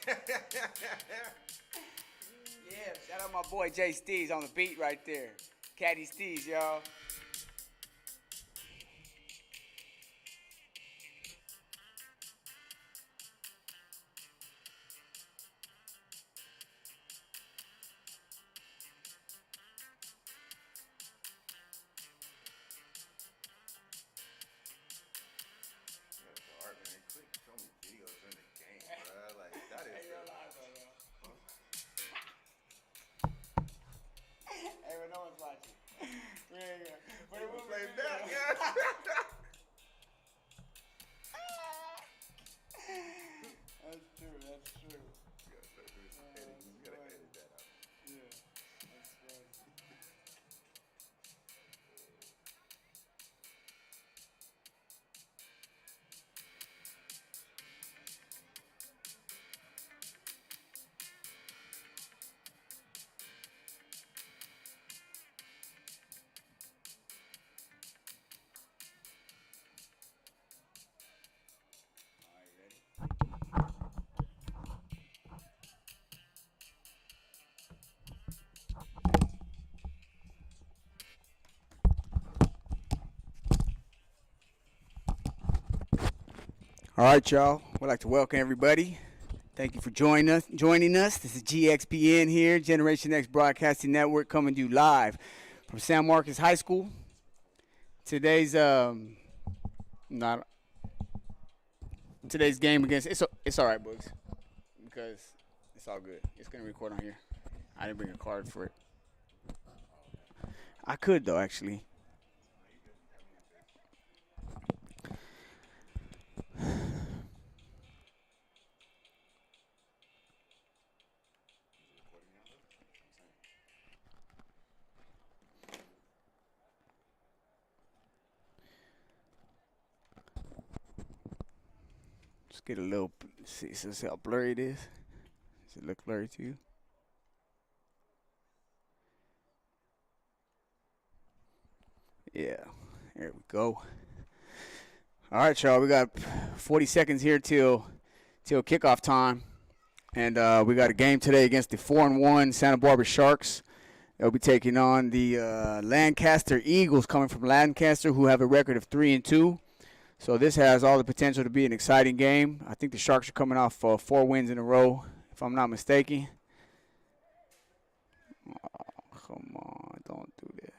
Yeah, shout out my boy Jay Steez on the beat right there. Caddy Steez, y'all. Art, man. Quick, show me videos in the game, bro. Like that is. Hey, but no one's watching. But it will Play be back, video. yeah. That's true. That's true. You gotta start doing some editing. You gotta edit that out. Yeah, that's funny. All right, ready? All right, y'all. We'd like to welcome everybody. Thank you for joining us. This is GXPN here, Generation X Broadcasting Network, coming to you live from San Marcos High School. Today's not today's game against it's all right, Boogs, because it's all good. It's gonna record on here. I didn't bring a card for it. I could though, actually. Just get a little. See how blurry it is. Does it look blurry to you? Yeah. There we go. All right, y'all. We got 40 seconds here till kickoff time, and we got a game today against the 4-1 Santa Barbara Sharks. They'll be taking on the Lancaster Eagles, coming from Lancaster, who have a record of 3-2. So this has all the potential to be an exciting game. I think the Sharks are coming off 4 wins in a row, if I'm not mistaken. Oh, come on, don't do that.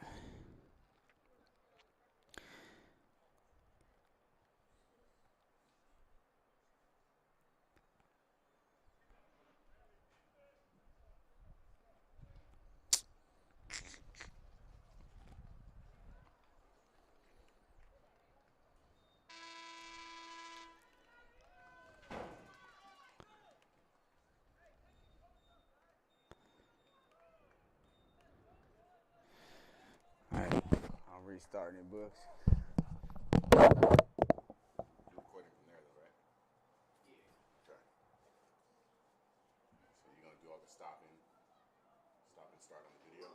All right, I'm restarting it, Books. You're recording from there, though, right? Okay. So you're gonna do all the stop and start on the video.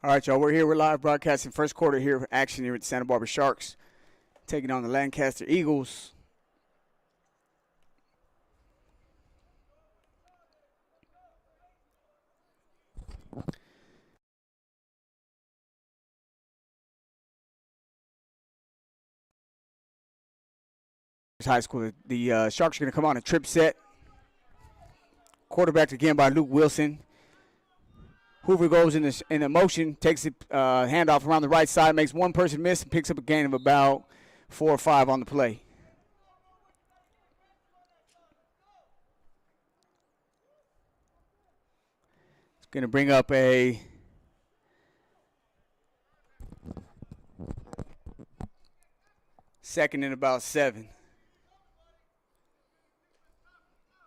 All right, y'all. We're here. We're live broadcasting first quarter here. Action here at the Santa Barbara Sharks, taking on the Lancaster Eagles. High school. The Sharks are going to come on a trip set. Quarterbacked again by Luke Wilson. Hoover goes in the motion, takes the handoff around the right side, makes one person miss, and picks up a gain of about 4 or 5 on the play. It's going to bring up a second and about 7.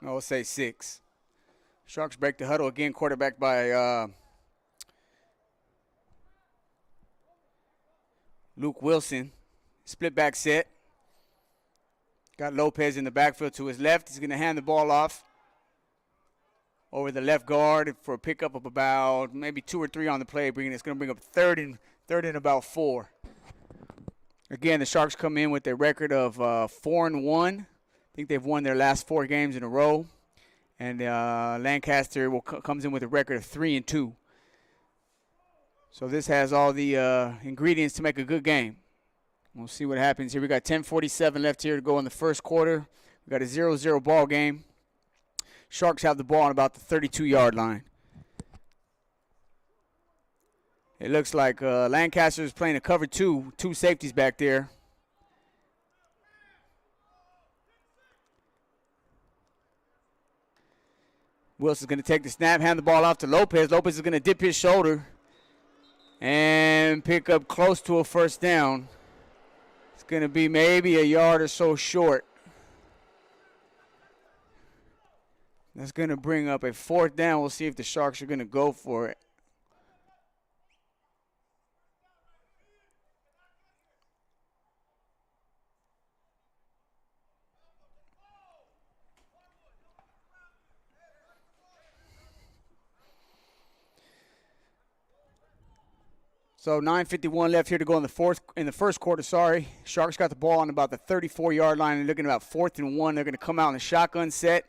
I'll say 6. Sharks break the huddle again, quarterbacked by Luke Wilson. Split back set. Got Lopez in the backfield to his left. He's going to hand the ball off over the left guard for a pickup of about maybe 2 or 3 on the play. It's going to bring up third and about 4. Again, the Sharks come in with a record of 4-1. I think they've won their last 4 games in a row. And Lancaster comes in with a record of 3-2. So this has all the ingredients to make a good game. We'll see what happens here. We got 10:47 left here to go in the first quarter. We got a 0-0 ball game. Sharks have the ball on about the 32-yard line. It looks like Lancaster is playing a cover 2 safeties back there. Wilson's going to take the snap, hand the ball off to Lopez. Lopez is going to dip his shoulder and pick up close to a first down. It's going to be maybe a yard or so short. That's going to bring up a 4th down. We'll see if the Sharks are going to go for it. So 9:51 left here to go in the first quarter. Sharks got the ball on about the 34-yard line and looking about 4th and 1. They're going to come out in a shotgun set,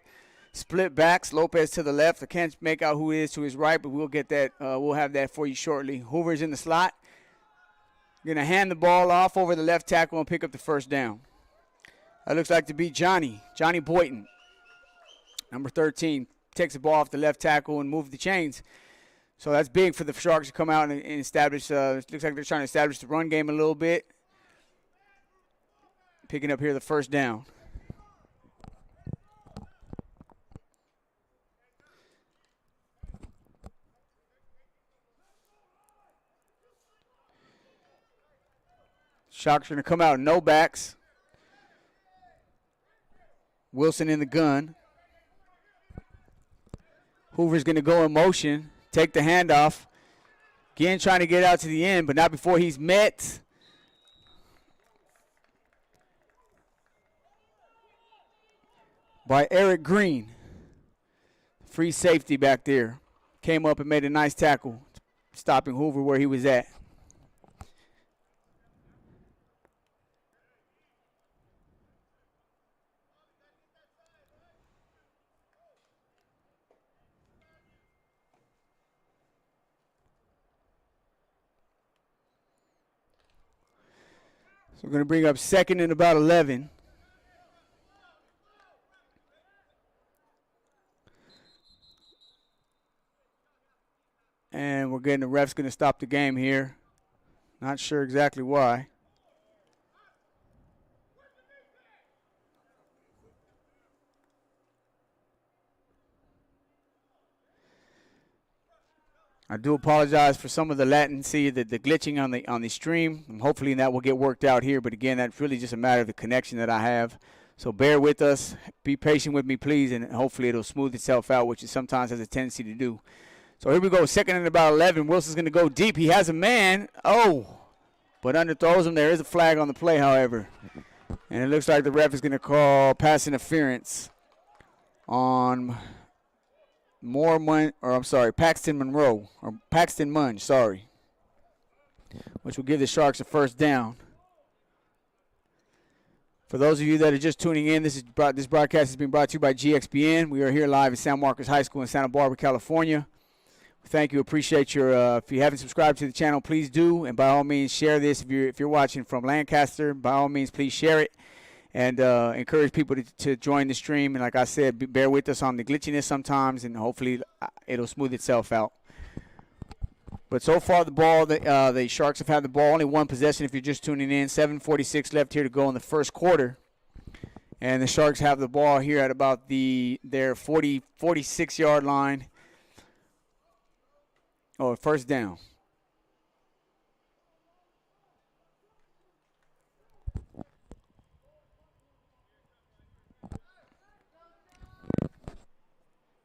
split backs. Lopez to the left. I can't make out who it is to his right, but we'll get that. We'll have that for you shortly. Hoover's in the slot. Going to hand the ball off over the left tackle and pick up the first down. That looks like to be Johnny Boynton, number 13, takes the ball off the left tackle and moves the chains. So that's big for the Sharks to come out and establish. Looks like they're trying to establish the run game a little bit. Picking up here the first down. Sharks are going to come out no backs. Wilson in the gun. Hoover's going to go in motion. Take the handoff. Again, trying to get out to the end, but not before he's met by Eric Green. Free safety back there. Came up and made a nice tackle, stopping Hoover where he was at. So we're going to bring up 2nd and about 11. And we're getting the ref's going to stop the game here. Not sure exactly why. I do apologize for some of the latency, the glitching on the stream. And hopefully that will get worked out here. But again, that's really just a matter of the connection that I have. So bear with us. Be patient with me, please, and hopefully it'll smooth itself out, which it sometimes has a tendency to do. So here we go, 2nd and about 11. Wilson's going to go deep. He has a man. Oh, but underthrows him. There is a flag on the play, however. And it looks like the ref is going to call pass interference on Paxton Munge, sorry. which will give the Sharks a first down. For those of you that are just tuning in, this broadcast has been brought to you by GXBN. We are here live at San Marcos High School in Santa Barbara, California. Thank you. Appreciate your. If you haven't subscribed to the channel, please do, and by all means, share this. If you're watching from Lancaster, by all means, please share it, and encourage people to join the stream. And like I said, bear with us on the glitchiness sometimes, and hopefully it'll smooth itself out. But so far, the Sharks have had the ball only one possession. If you're just tuning in, 7:46 left here to go in the first quarter, and the Sharks have the ball here at about their 46-yard line. Oh, first down.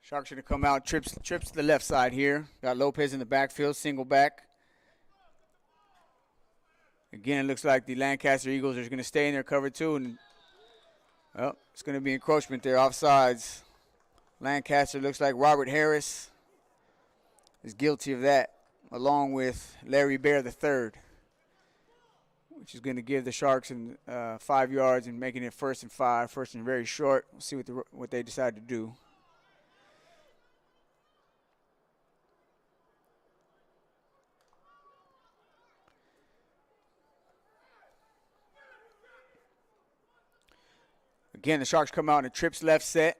Sharks are going to come out, trips to the left side here. Got Lopez in the backfield, single back. Again, it looks like the Lancaster Eagles are going to stay in their cover two, and well, it's going to be encroachment there, offsides. Lancaster looks like Robert Harris is guilty of that, along with Larry Bear III, which is going to give the Sharks 5 yards and making it 1st and 5, first and very short. We'll see what they decide to do. Again, the Sharks come out in a trips left set.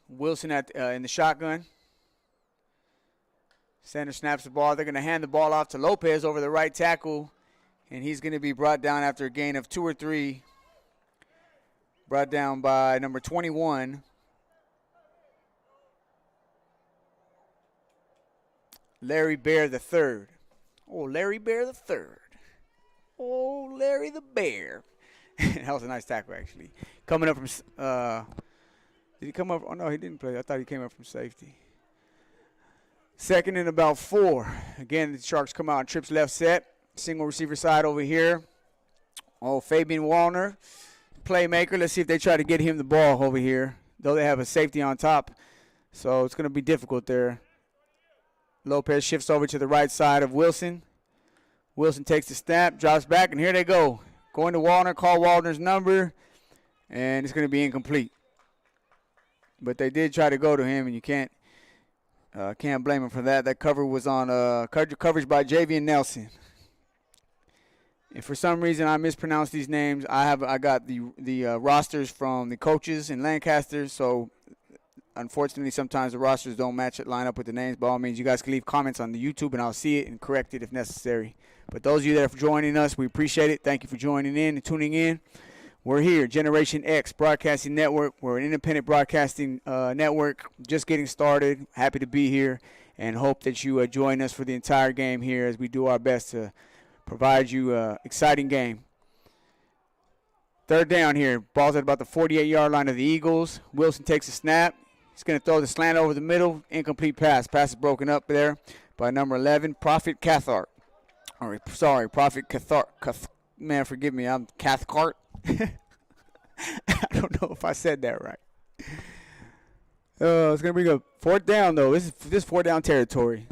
Wilson in the shotgun. Center snaps the ball. They're going to hand the ball off to Lopez over the right tackle, and he's going to be brought down after a gain of 2 or 3. Brought down by number 21. Larry Bear III. Oh, Larry Bear III. Oh, Larry the Bear. That was a nice tackle, actually. Coming up from did he come up? Oh, no, he didn't play. I thought he came up from safety. 2nd and about 4. Again, the Sharks come out in trips left set. Single receiver side over here. Oh, Fabian Wallner, playmaker. Let's see if they try to get him the ball over here, though they have a safety on top. So it's going to be difficult there. Lopez shifts over to the right side of Wilson. Wilson takes the snap, drops back, and here they go. Going to Wallner, call Wallner's number, and it's going to be incomplete. But they did try to go to him, and you can't blame him for that. That cover was on coverage by Javian Nelson. If for some reason I mispronounce these names, I got the rosters from the coaches in Lancaster, so unfortunately sometimes the rosters don't line up with the names. By all means, you guys can leave comments on the YouTube, and I'll see it and correct it if necessary. But those of you that are joining us, we appreciate it. Thank you for joining in and tuning in. We're here, Generation X Broadcasting Network. We're an independent broadcasting network, just getting started. Happy to be here and hope that you join us for the entire game here as we do our best to provide you an exciting game. 3rd down here. Ball's at about the 48-yard line of the Eagles. Wilson takes a snap. He's going to throw the slant over the middle. Incomplete pass. Pass is broken up there by number 11, Prophet Cathcart. Prophet Cathcart. Man, forgive me. I'm Cathcart. I don't know if I said that right. It's going to bring up 4th down, though. This is 4th down territory.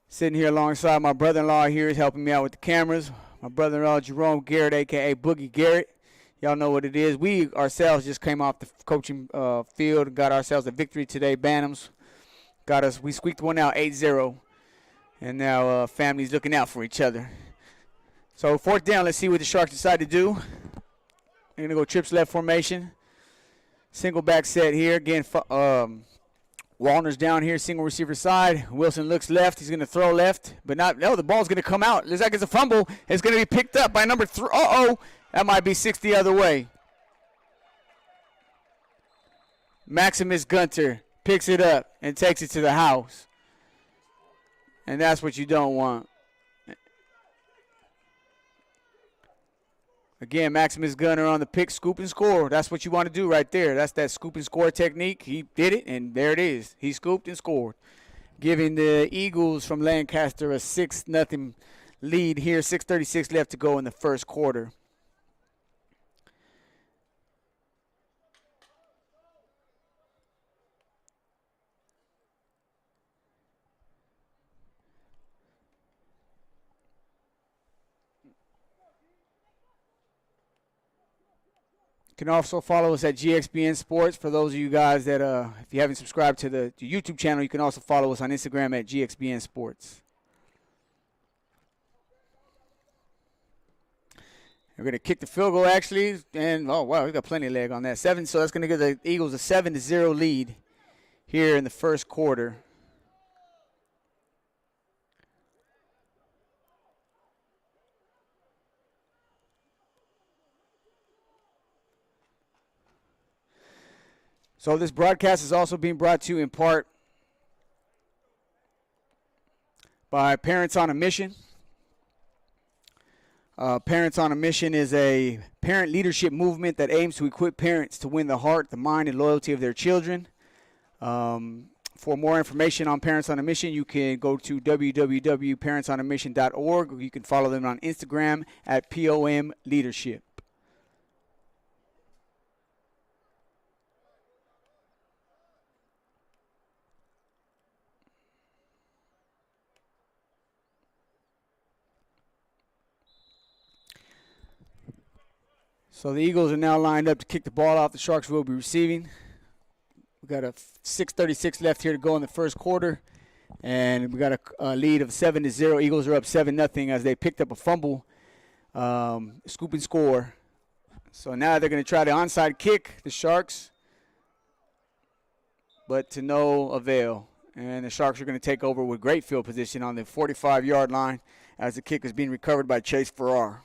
Sitting here alongside my brother-in-law here is helping me out with the cameras. My brother-in-law, Jerome Garrett, a.k.a. Boogie Garrett. Y'all know what it is. We ourselves just came off the coaching field and got ourselves a victory today. Bantams we squeaked one out 8-0. And now family's looking out for each other. So 4th down, let's see what the Sharks decide to do. They're going to go trips left formation. Single back set here. Again, Wallner's down here, single receiver side. Wilson looks left. He's going to throw left, but not. No, the ball's going to come out. Looks like it's a fumble. It's going to be picked up by number 3. That might be 6 the other way. Maximus Gunter picks it up and takes it to the house. And that's what you don't want. Again, Maximus Gunter on the pick, scoop, and score. That's what you want to do right there. That's that scoop and score technique. He did it, and there it is. He scooped and scored, giving the Eagles from Lancaster a 6-0 lead here. 6:36 left to go in the first quarter. can also follow us at GXBN Sports. For those of you guys that, if you haven't subscribed to the YouTube channel, you can also follow us on Instagram at GXBN Sports. We're going to kick the field goal, actually, and, oh, wow, we got plenty of leg on that. 7, so that's going to give the Eagles a 7-0 lead here in the first quarter. So this broadcast is also being brought to you in part by Parents on a Mission. Parents on a Mission is a parent leadership movement that aims to equip parents to win the heart, the mind, and loyalty of their children. For more information on Parents on a Mission, you can go to www.parentsonamission.org, or you can follow them on Instagram at POM Leadership. So the Eagles are now lined up to kick the ball off. The Sharks will be receiving. We got a 6:36 left here to go in the first quarter, and we got a lead of 7-0. Eagles are up 7-0 as they picked up a fumble, scoop and score. So now they're going to try the onside kick, the Sharks, but to no avail. And the Sharks are going to take over with great field position on the 45-yard line as the kick is being recovered by Chase Farrar.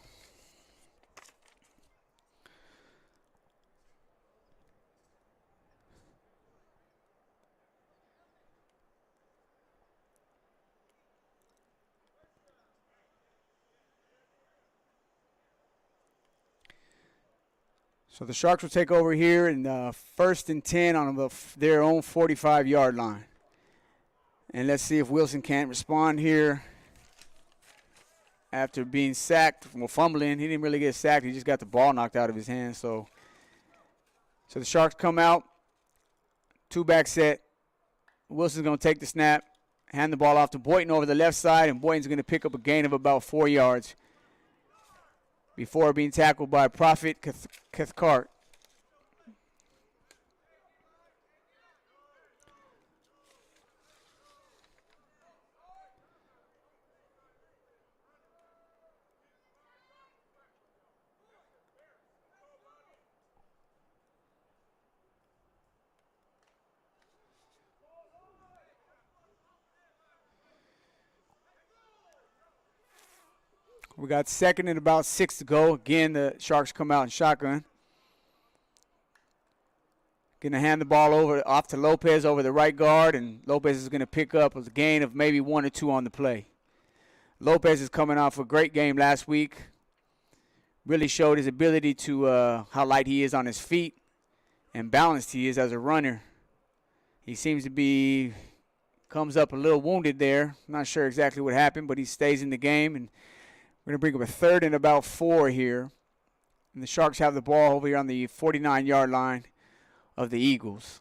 So the Sharks will take over here in 1st and 10 on their own 45-yard line. And let's see if Wilson can't respond here after being sacked, well, fumbling. He didn't really get sacked. He just got the ball knocked out of his hand. So the Sharks come out, 2-back set. Wilson's going to take the snap, hand the ball off to Boynton over the left side, and Boynton's going to pick up a gain of about 4 yards before being tackled by Prophet Cathcart. We got 2nd and about 6 to go. Again, the Sharks come out in shotgun. Going to hand the ball off to Lopez over the right guard, and Lopez is going to pick up a gain of maybe 1 or 2 on the play. Lopez is coming off a great game last week. Really showed his ability to how light he is on his feet and balanced he is as a runner. He seems to comes up a little wounded there. Not sure exactly what happened, but he stays in the game, and we're going to bring up a 3rd and about 4 here. And the Sharks have the ball over here on the 49-yard line of the Eagles.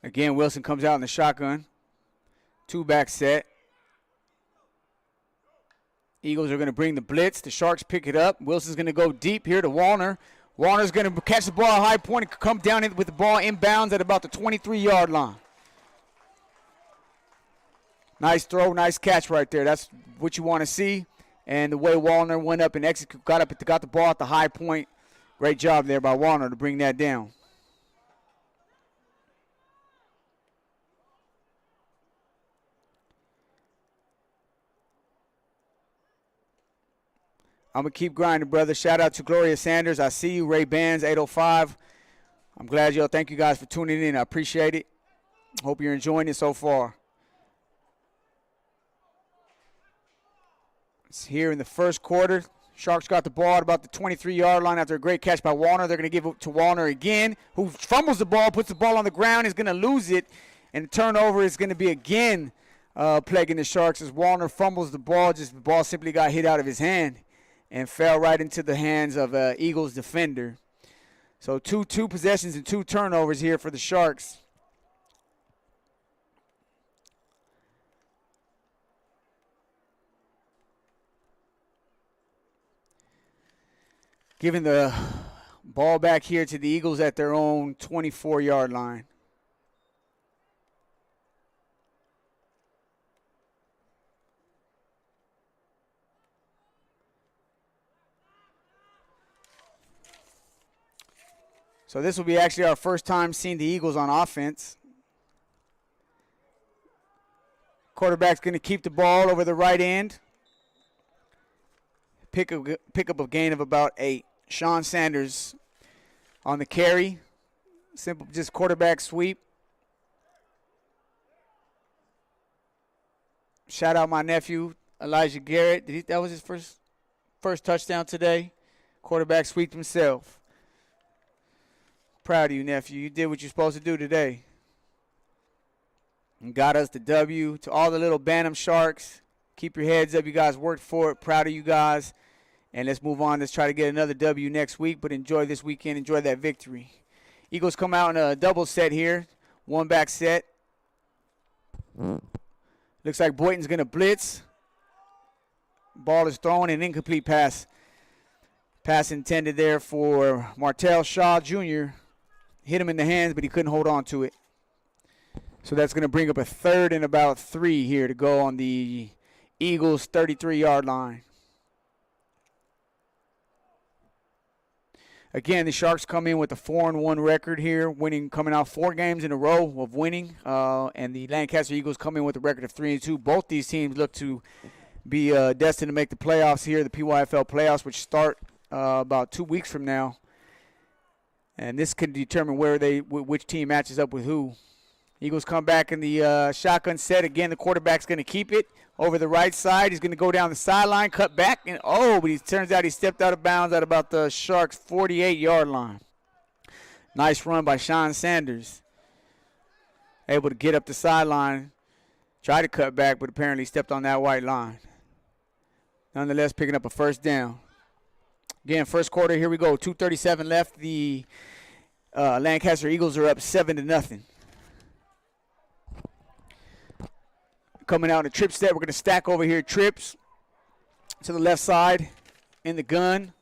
Again, Wilson comes out in the shotgun. 2-back set. Eagles are going to bring the blitz. The Sharks pick it up. Wilson's going to go deep here to Wallner. Wallner's going to catch the ball at high point and come down with the ball inbounds at about the 23-yard line. Nice throw, nice catch right there. That's what you want to see. And the way Wallner went up and got the ball at the high point. Great job there by Wallner to bring that down. I'm going to keep grinding, brother. Shout out to Gloria Sanders. I see you. Ray Bands, 805. I'm glad y'all. Thank you guys for tuning in. I appreciate it. Hope you're enjoying it so far. It's here in the first quarter. Sharks got the ball at about the 23-yard line after a great catch by Wallner. They're going to give it to Wallner again, who fumbles the ball, puts the ball on the ground, is going to lose it, and the turnover is going to be again plaguing the Sharks as Wallner fumbles the ball. The ball simply got hit out of his hand and fell right into the hands of Eagles defender. So two possessions and 2 turnovers here for the Sharks. Giving the ball back here to the Eagles at their own 24-yard line. So this will be actually our first time seeing the Eagles on offense. Quarterback's going to keep the ball over the right end. Pick up a gain of about 8. Sean Sanders on the carry. Simple, just quarterback sweep. Shout out my nephew, Elijah Garrett. That was his first touchdown today. Quarterback sweep himself. Proud of you, nephew. You did what you're supposed to do today. And got us the W. To all the little Bantam Sharks, keep your heads up. You guys worked for it. Proud of you guys. And let's move on. Let's try to get another W next week, but enjoy this weekend. Enjoy that victory. Eagles come out in a double set here. 1-back set. Looks like Boynton's going to blitz. Ball is thrown, an incomplete pass. Pass intended there for Martell Shaw Jr. Hit him in the hands, but he couldn't hold on to it. So that's going to bring up a 3rd and about 3 here to go on the Eagles' 33-yard line. Again, the Sharks come in with a 4-1 record here, coming out 4 games in a row of winning. And the Lancaster Eagles come in with a record of 3-2. Both these teams look to be destined to make the playoffs here, the PYFL playoffs, which start about 2 weeks from now. And this could determine which team matches up with who. Eagles come back in the shotgun set. Again, the quarterback's going to keep it over the right side. He's going to go down the sideline, cut back, and but it turns out he stepped out of bounds at about the Sharks' 48-yard line. Nice run by Sean Sanders. Able to get up the sideline, try to cut back, but apparently stepped on that white line. Nonetheless, picking up a 1st down. Again, first quarter, here we go. 2:37 left. The Lancaster Eagles are up 7-0. Coming out in a trip set, we're going to stack over here trips to the left side in the gun.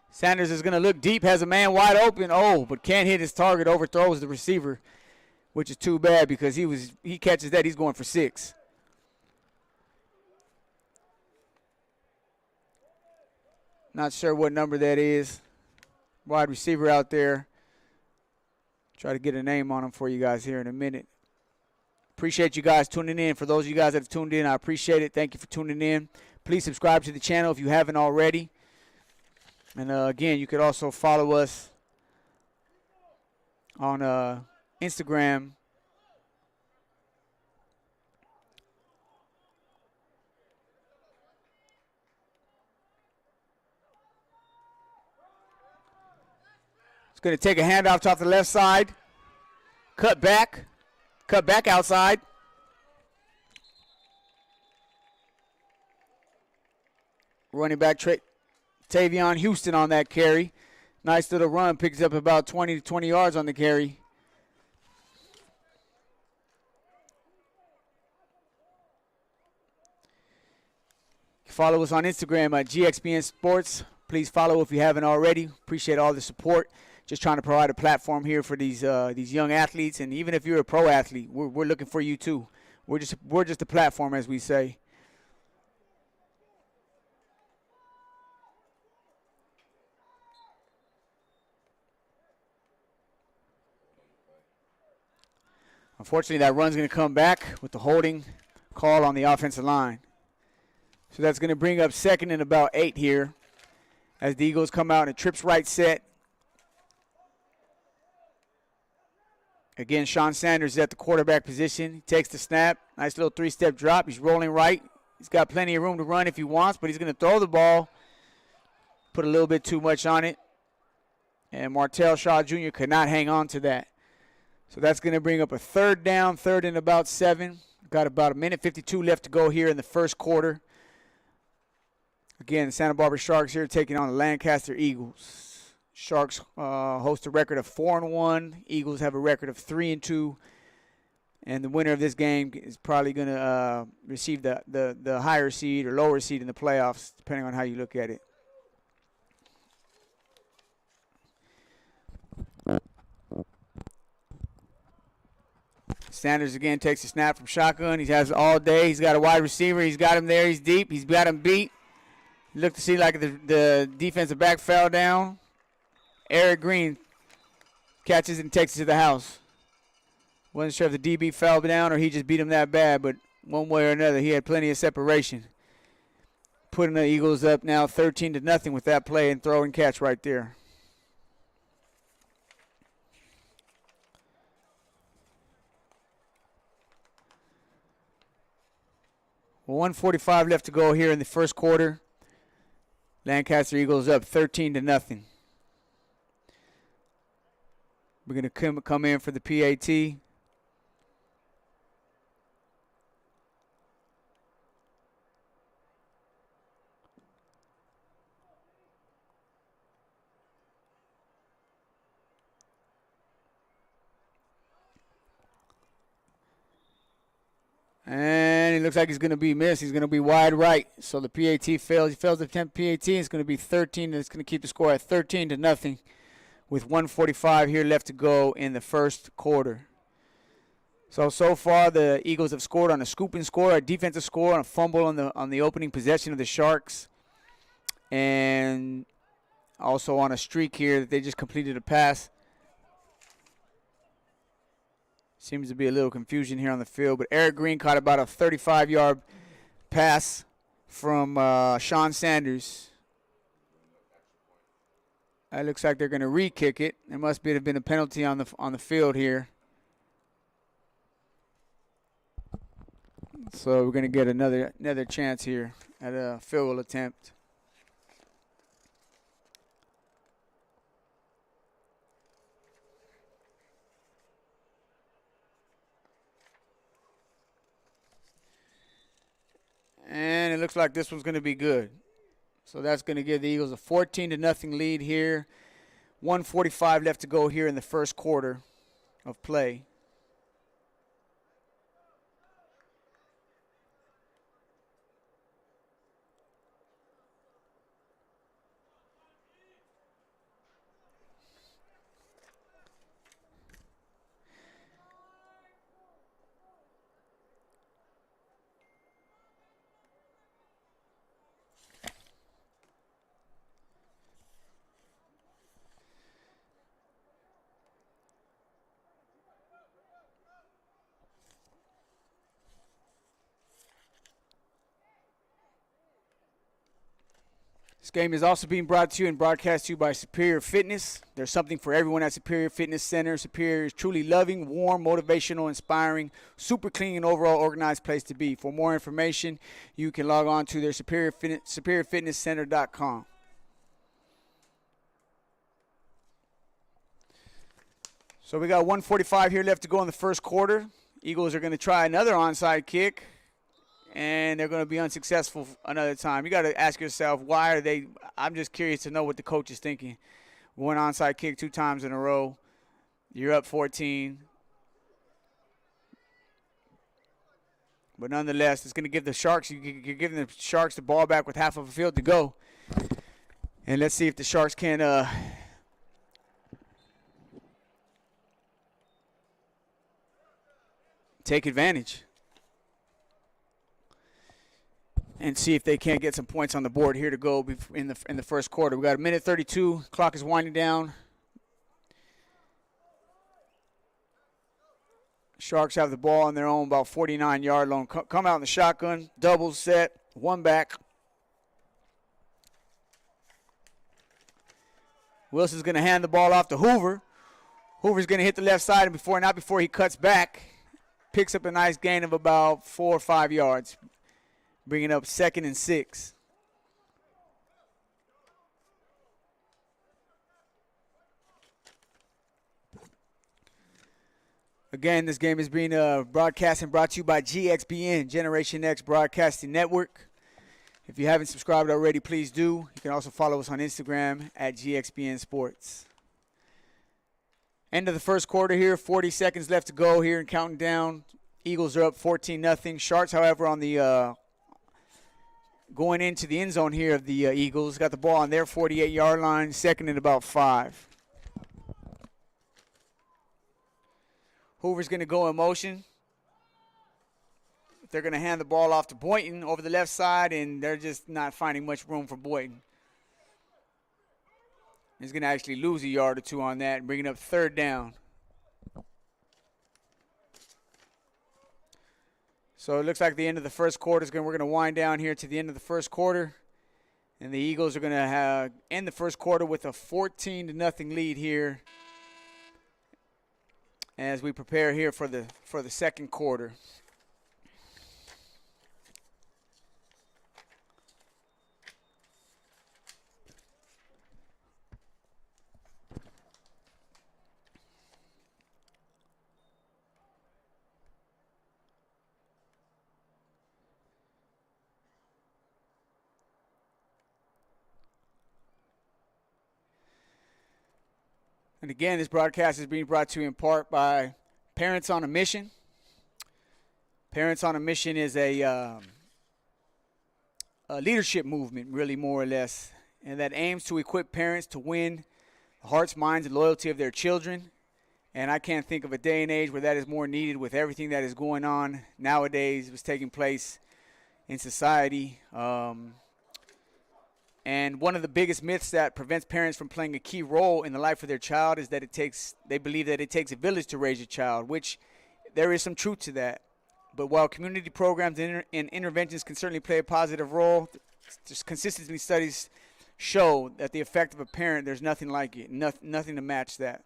Sanders is going to look deep, has a man wide open. But can't hit his target, overthrows the receiver, which is too bad because he catches that, he's going for 6. Not sure what number that is. Wide receiver out there. Try to get a name on him for you guys here in a minute. Appreciate you guys tuning in. For those of you guys that have tuned in, I appreciate it. Thank you for tuning in. Please subscribe to the channel if you haven't already. And again, you could also follow us on Instagram. It's going to take a handoff off the left side. Cut back outside. Running back Tavion Houston on that carry. Nice little run. Picks up about 20 to 20 yards on the carry. Follow us on Instagram at GXBN Sports. Please follow if you haven't already. Appreciate all the support. Just trying to provide a platform here for these young athletes, and even if you're a pro athlete, we're looking for you too. We're just a platform, as we say. Unfortunately, that run's going to come back with the holding call on the offensive line. So that's going to bring up 2nd and about 8 here as the Eagles come out in a trips right set. Again, Sean Sanders is at the quarterback position. He takes the snap. Nice little 3-step drop. He's rolling right. He's got plenty of room to run if he wants, but he's going to throw the ball. Put a little bit too much on it. And Martell Shaw Jr. could not hang on to that. So that's going to bring up a 3rd down, 3rd and about 7. Got about 1:52 left to go here in the first quarter. Again, the Santa Barbara Sharks here taking on the Lancaster Eagles. Sharks host a record of 4-1. Eagles have a record of 3-2. And the winner of this game is probably going to receive the higher seed or lower seed in the playoffs, depending on how you look at it. Sanders again takes a snap from shotgun. He has it all day. He's got a wide receiver. He's got him there. He's deep. He's got him beat. Look to see like the defensive back fell down. Eric Green catches it and takes it to the house. Wasn't sure if the DB fell down or he just beat him that bad, but one way or another, he had plenty of separation. Putting the Eagles up now 13-0 with that play and throw and catch right there. Well, 1:45 left to go here in the first quarter. Lancaster Eagles up 13-0. We're going to come in for the PAT. And it looks like he's going to be missed. He's going to be wide right. So the PAT fails. He fails the attempt PAT. It's going to be 13. And it's going to keep the score at 13-0 with 1:45 here left to go in the first quarter. So far the Eagles have scored on a scoop and score, a defensive score, and a fumble on the opening possession of the Sharks. And also on a streak here that they just completed a pass. Seems to be a little confusion here on the field, but Eric Green caught about a 35-yard pass from Sean Sanders. It looks like they're going to re-kick it. There must have been a penalty on the field here. So we're going to get another chance here at a field goal attempt. And it looks like this one's going to be good. So that's going to give the Eagles a 14-0 lead here. 1:45 left to go here in the first quarter of play. This game is also being brought to you and broadcast to you by Superior Fitness. There's something for everyone at Superior Fitness Center. Superior is truly loving, warm, motivational, inspiring, super clean, and overall organized place to be. For more information, you can log on to their superiorfitnesscenter.com. So we got 1:45 here left to go in the first quarter. Eagles are going to try another onside kick. And they're going to be unsuccessful another time. You got to ask yourself, why are they – I'm just curious to know what the coach is thinking. One onside kick 2 times in a row. You're up 14. But nonetheless, it's going to give the Sharks – you're giving the Sharks the ball back with half of a field to go. And let's see if the Sharks can take advantage. And see if they can't get some points on the board here to go in the first quarter. We got 1:32. Clock is winding down. Sharks have the ball on their own, about 49-yard line. Come out in the shotgun, double set, one back. Wilson's going to hand the ball off to Hoover. Hoover's going to hit the left side, and before he cuts back, picks up a nice gain of about 4 or 5 yards. Bringing up 2nd and 6. Again, this game is being broadcast and brought to you by GXBN, Generation X Broadcasting Network. If you haven't subscribed already, please do. You can also follow us on Instagram at GXBN Sports. End of the first quarter here, 40 seconds left to go here and counting down. Eagles are up 14-0. Sharks, however, on the going into the end zone here of the Eagles. Got the ball on their 48-yard line, second and about 5. Hoover's going to go in motion. They're going to hand the ball off to Boynton over the left side, and they're just not finding much room for Boynton. He's going to actually lose a yard or two on that and bring it up third down. So it looks like the end of the first quarter is we're going to wind down here to the end of the first quarter. And the Eagles are going to end the first quarter with a 14-0 lead here as we prepare here for the second quarter. And again, this broadcast is being brought to you in part by Parents on a Mission. Parents on a Mission is a leadership movement, really, more or less, and that aims to equip parents to win the hearts, minds, and loyalty of their children. And I can't think of a day and age where that is more needed with everything that is going on nowadays, was taking place in society. And one of the biggest myths that prevents parents from playing a key role in the life of their child is that they believe that it takes a village to raise a child, which there is some truth to that. But while community programs and interventions can certainly play a positive role, just consistently studies show that the effect of a parent, there's nothing like it, nothing to match that.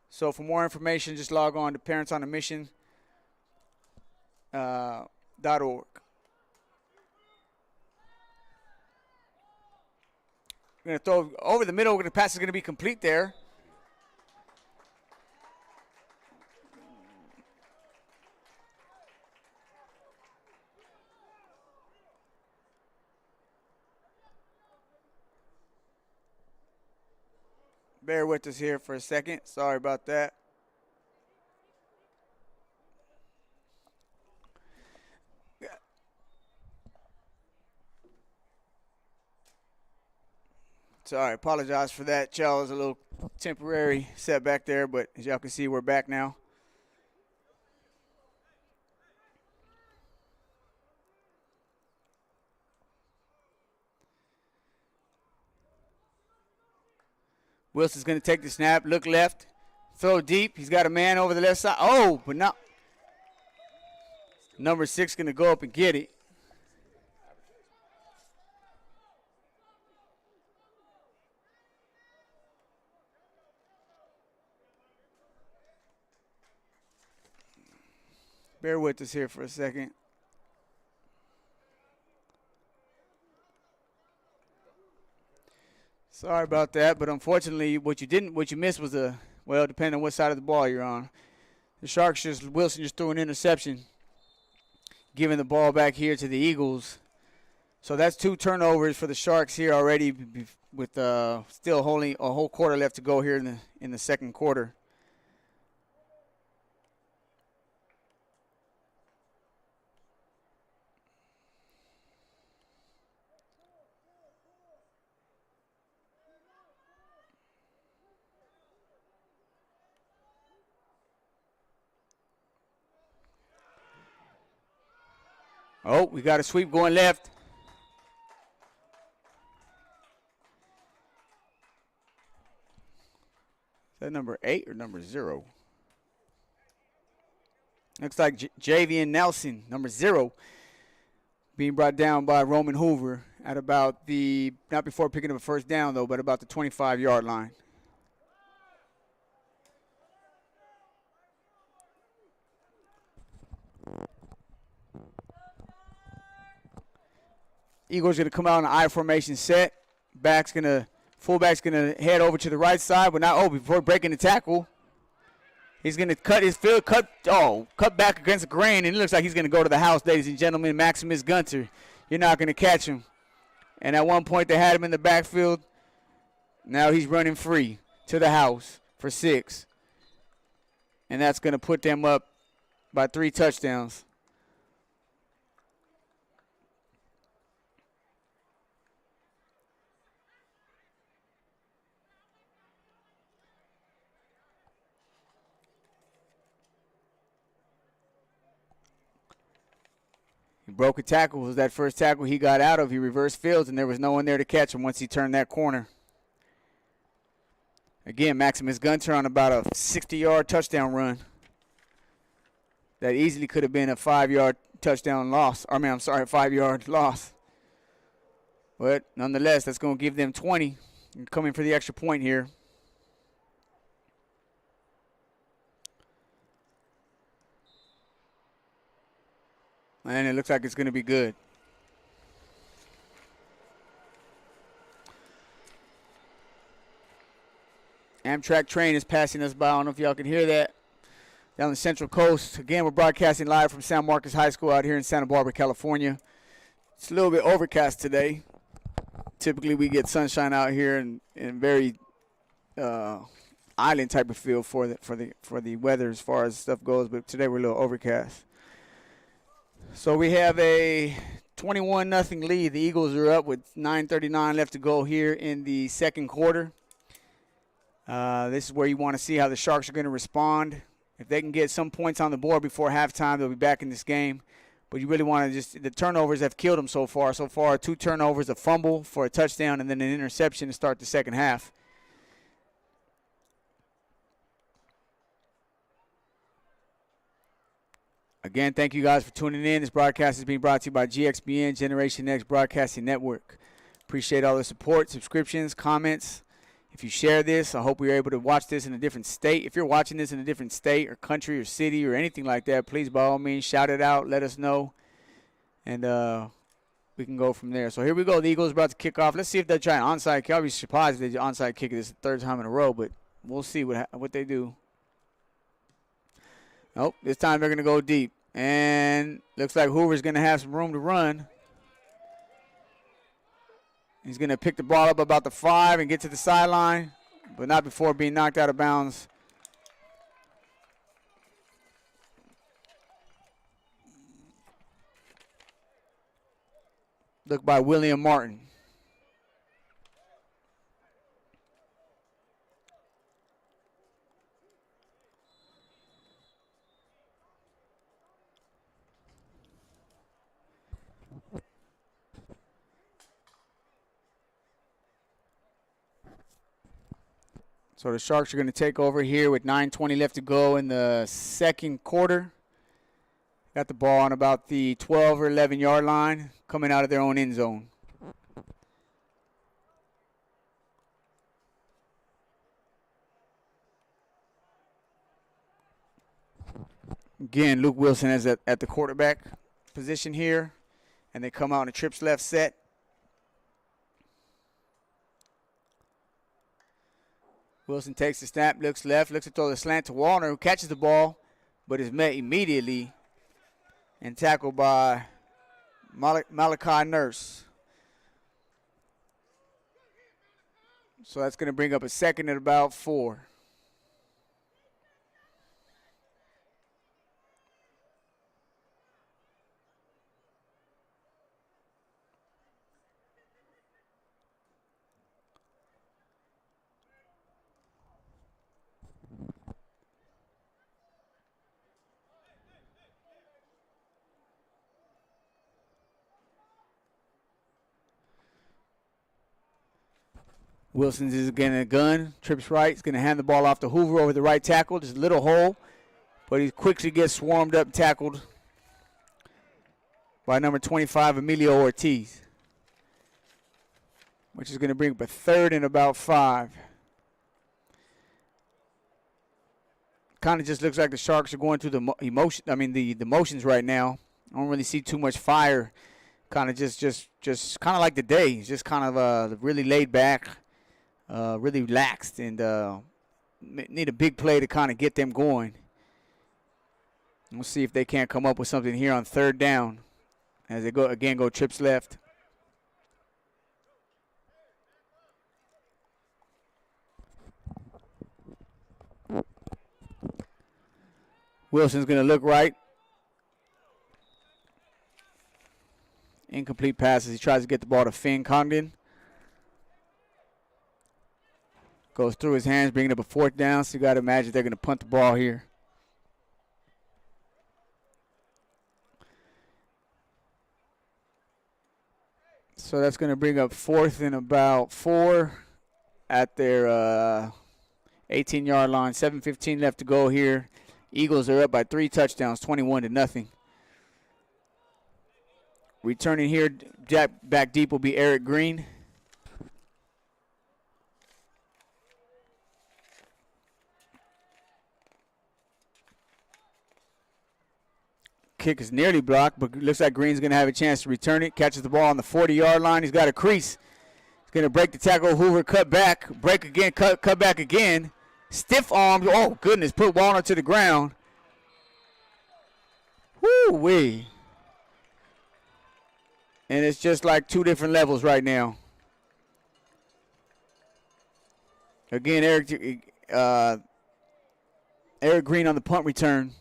So for more information, just log on to parentsonamission.org. We're going to throw over the middle. The pass is going to be complete there. Bear with us here for a second. Sorry about that. Sorry, apologize for that. Y'all, was a little temporary setback there, but as y'all can see, we're back now. Wilson's going to take the snap, look left, throw deep. He's got a man over the left side. Oh, but not. Number 6 going to go up and get it. Bear with us here for a second. Sorry about that, but unfortunately, what you missed was depending on what side of the ball you're on. The Sharks Wilson just threw an interception, giving the ball back here to the Eagles. So that's 2 turnovers for the Sharks here already, with still only a whole quarter left to go here in the second quarter. Oh, we got a sweep going left. Is that number 8 or number 0? Looks like Javian Nelson, number 0, being brought down by Roman Hoover at about not before picking up a first down, though, but about the 25-yard line. Eagles going to come out in an I formation set. Fullback's going to head over to the right side, but not before breaking the tackle. He's going to cut back against the grain, and it looks like he's going to go to the house, ladies and gentlemen. Maximus Gunter, you're not going to catch him. And at one point they had him in the backfield. Now he's running free to the house for 6. And that's going to put them up by 3 touchdowns. He broke a tackle. It was that first tackle he got out of. He reversed fields, and there was no one there to catch him once he turned that corner. Again, Maximus Gunter on about a 60-yard touchdown run. That easily could have been a 5-yard touchdown loss. I mean, I'm sorry, a 5-yard loss. But nonetheless, that's going to give them 20. Coming for the extra point here. And it looks like it's going to be good. Amtrak train is passing us by. I don't know if y'all can hear that. Down the Central Coast. Again, we're broadcasting live from San Marcos High School out here in Santa Barbara, California. It's a little bit overcast today. Typically, we get sunshine out here and very island type of feel for the weather as far as stuff goes. But today we're a little overcast. So we have a 21-0 lead. The Eagles are up with 9:39 left to go here in the second quarter. This is where you want to see how the Sharks are going to respond. If they can get some points on the board before halftime, they'll be back in this game. But you really want to the turnovers have killed them so far. So far, 2 turnovers, a fumble for a touchdown, and then an interception to start the second half. Again, thank you guys for tuning in. This broadcast is being brought to you by GXBN, Generation X Broadcasting Network. Appreciate all the support, subscriptions, comments. If you share this, I hope we're able to watch this in a different state. If you're watching this in a different state or country or city or anything like that, please, by all means, shout it out. Let us know. And we can go from there. So here we go. The Eagles are about to kick off. Let's see if they're trying onside kick. I'll be surprised if they onside kick this the 3rd time in a row, but we'll see what they do. Nope, this time they're going to go deep. And looks like Hoover's going to have some room to run. He's going to pick the ball up about the 5 and get to the sideline, but not before being knocked out of bounds. Look by William Martin. So the Sharks are going to take over here with 9:20 left to go in the second quarter. Got the ball on about the 12 or 11-yard line, coming out of their own end zone. Again, Luke Wilson is at the quarterback position here, and they come out in a trips left set. Wilson takes the snap, looks left, looks to throw the slant to Warner, who catches the ball, but is met immediately and tackled by Malachi Nurse. So that's going to bring up a 2nd at about 4. Wilson's is again a gun. Trips right. He's going to hand the ball off to Hoover over the right tackle. Just a little hole. But he quickly gets swarmed up and tackled by number 25, Emilio Ortiz. Which is going to bring up a 3rd and about 5. Kind of just looks like the Sharks are going through the motions right now. I don't really see too much fire. Kind of just kind of like the day. It's just kind of really laid back. Really relaxed, and need a big play to kind of get them going. We'll see if they can't come up with something here on 3rd down as they go trips left. Wilson's going to look right. Incomplete passes. He tries to get the ball to Finn Congdon. Goes through his hands, bringing up a 4th down. So you got to imagine they're going to punt the ball here. So that's going to bring up 4th and about 4 at their 18-yard line. 7:15 left to go here. Eagles are up by 3 touchdowns, 21-0. Returning here, back deep will be Eric Green. Kick is nearly blocked, but looks like Green's going to have a chance to return it. Catches the ball on the 40-yard line. He's got a crease. He's going to break the tackle. Hoover cut back. Break again, cut back again. Stiff arms. Oh, goodness. Put Walner to the ground. Woo-wee. And it's just like 2 different levels right now. Again, Eric Green on the punt return.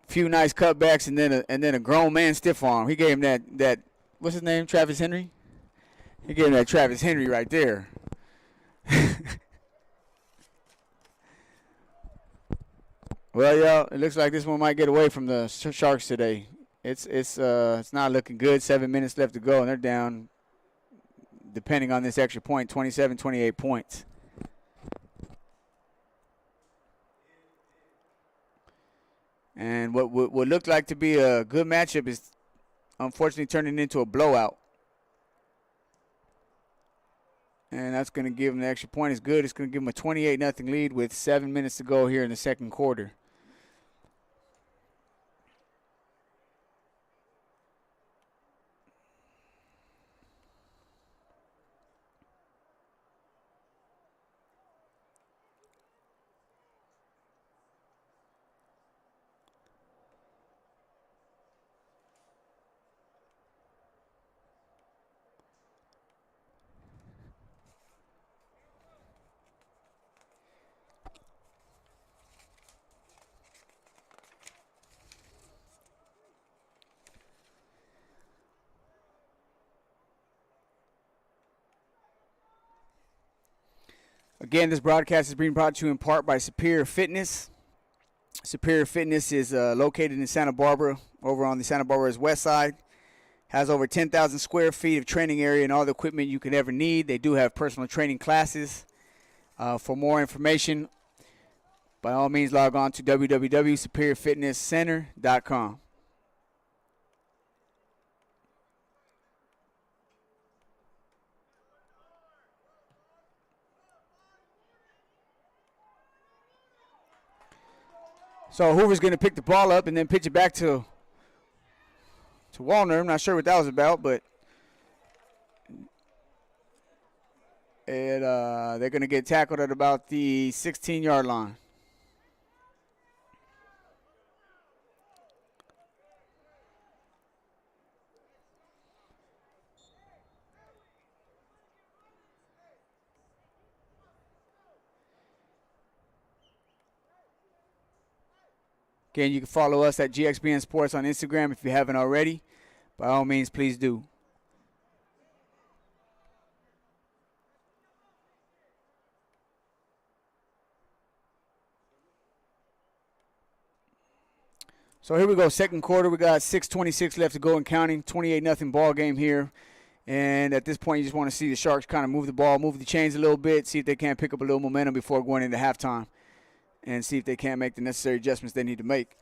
Few nice cutbacks and then a grown man stiff arm. He gave him that what's his name? Travis Henry? He gave him that Travis Henry right there. Well, y'all, it looks like this one might get away from the Sharks today. It's not looking good. 7 minutes left to go, and they're down, depending on this extra point, 27, 28 points. And what looked like to be a good matchup is unfortunately turning into a blowout. And that's going to give them the extra point. It's good. It's going to give them a 28-0 lead with 7 minutes to go here in the second quarter. Again, this broadcast is being brought to you in part by Superior Fitness. Superior Fitness is located in Santa Barbara, over on the Santa Barbara's west side. Has over 10,000 square feet of training area and all the equipment you could ever need. They do have personal training classes. For more information, by all means, log on to www.superiorfitnesscenter.com. So Hoover's going to pick the ball up and then pitch it back to Walner. I'm not sure what that was about, but they're going to get tackled at about the 16-yard line. Again, you can follow us at GXBN Sports on Instagram if you haven't already. By all means, please do. So here we go, second quarter. We got 6:26 left to go and counting. 28-0 ball game here. And at this point, you just want to see the Sharks kind of move the ball, move the chains a little bit, see if they can't pick up a little momentum before going into halftime, and see if they can't make the necessary adjustments they need to make.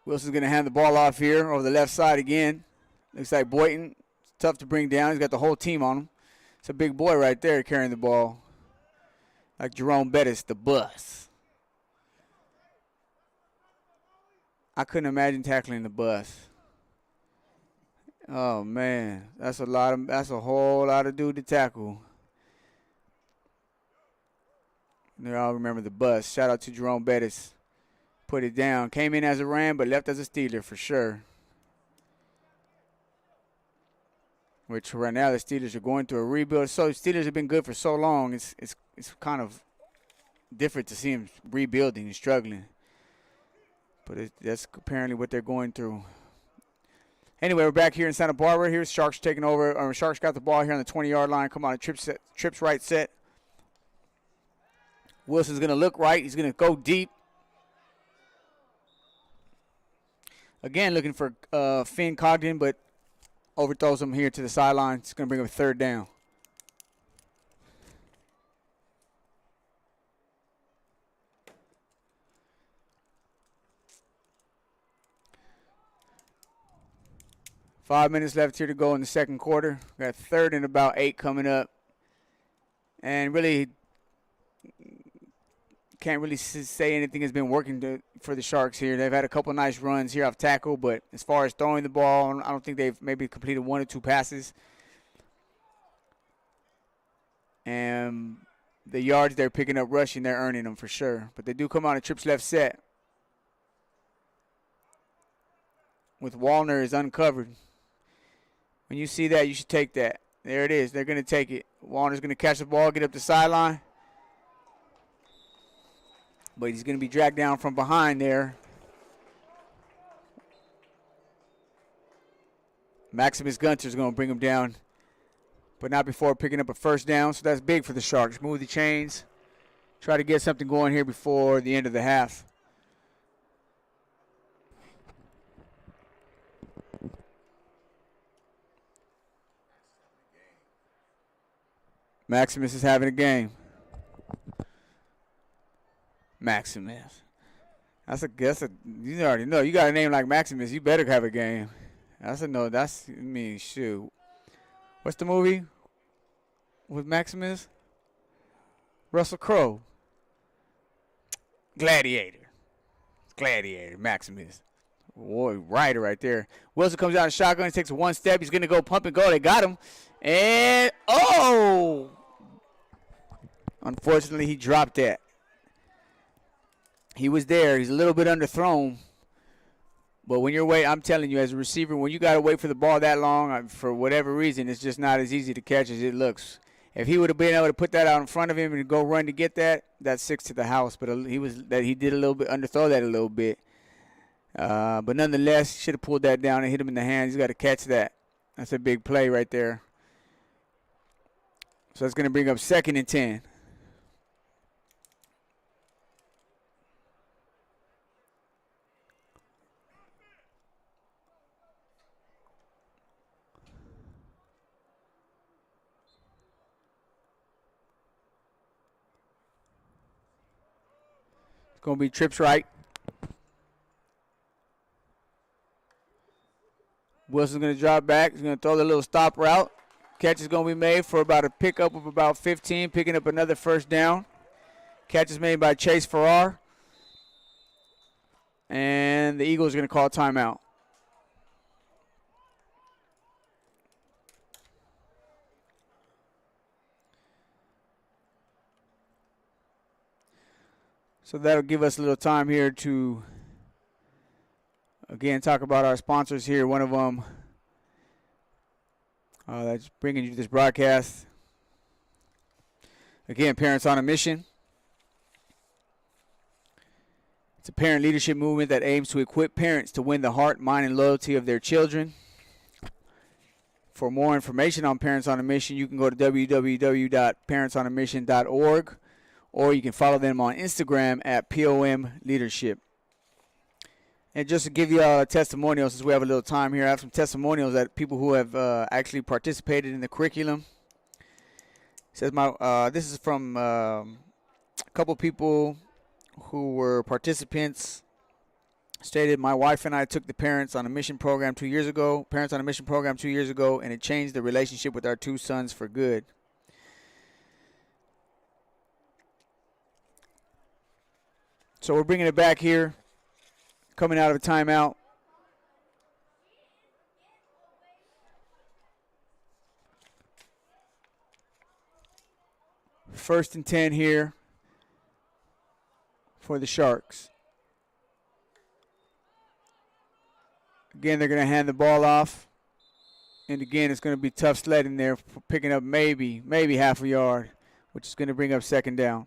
Wilson's going to hand the ball off here over the left side again. Looks like Boynton. It's tough to bring down. He's got the whole team on him. It's a big boy right there carrying the ball. Like Jerome Bettis, the bus. I couldn't imagine tackling the bus. Oh, man. That's a whole lot of dude to tackle. They all remember the bus. Shout out to Jerome Bettis. Put it down. Came in as a Ram, but left as a Steeler for sure. which right now the Steelers are going through a rebuild. So the Steelers have been good for so long. It's kind of different to see them rebuilding and struggling. But that's apparently what they're going through. Anyway, we're back here in Santa Barbara. Here's Sharks taking over. Sharks got the ball here on the 20-yard line. Come on, a trips right set. Wilson's going to look right. He's going to go deep. Again, looking for Finn Cogden, but overthrows him here to the sideline. It's going to bring up a third down. Five minutes left here to go in the second quarter. Got third and about 8 coming up. And really can't really say anything has been working for the Sharks here. They've had a couple nice runs here off tackle, but as far as throwing the ball, I don't think they've maybe completed 1 or 2 passes. And the yards they're picking up rushing, they're earning them for sure. But they do come on a trips left set. With Wallner is uncovered. When you see that, you should take that. There it is. They're going to take it. Wallner's going to catch the ball, get up the sideline. But he's going to be dragged down from behind there. Maximus Gunter's going to bring him down, but not before picking up a first down. So that's big for the Sharks. Move the chains. Try to get something going here before the end of the half. Maximus is having a game. Maximus. That's a you already know. You got a name like Maximus, you better have a game. That's a no. Shoot. What's the movie with Maximus? Russell Crowe. Gladiator, Maximus. Boy, rider right there. Wilson comes out in shotgun, takes one step. He's going to go pump and go. They got him. And, unfortunately, he dropped that. He was there. He's a little bit underthrown. But when you're waiting, I'm telling you, as a receiver, when you got to wait for the ball that long, for whatever reason, it's just not as easy to catch as it looks. If he would have been able to put that out in front of him and go run to get that, that's 6 to the house. But he did a little bit, underthrow that a little bit. But nonetheless, should have pulled that down and hit him in the hands. He's got to catch that. That's a big play right there. So it's going to bring up 2nd and 10. It's going to be trips right. Wilson's going to drop back. He's going to throw the little stop route. Catch is going to be made for about a pickup of about 15, picking up another first down. Catch is made by Chase Farrar. And the Eagles are going to call timeout. So that'll give us a little time here to, again, talk about our sponsors here. One of them that's bringing you this broadcast. Again, Parents on a Mission. It's a parent leadership movement that aims to equip parents to win the heart, mind, and loyalty of their children. For more information on Parents on a Mission, you can go to www.parentsonamission.org, or you can follow them on Instagram at POM Leadership. And just to give you all a testimonial, since we have a little time here, I have some testimonials that people who have actually participated in the curriculum. It says this is from a couple people who were participants. Stated, my wife and I took the Parents on a Mission program 2 years ago. Parents on a Mission program 2 years ago, and it changed the relationship with our 2 sons for good. So we're bringing it back here. Coming out of a timeout. First and 10 here for the Sharks. Again, they're going to hand the ball off And again, it's going to be tough sledding there for picking up maybe half a yard, which is going to bring up second down.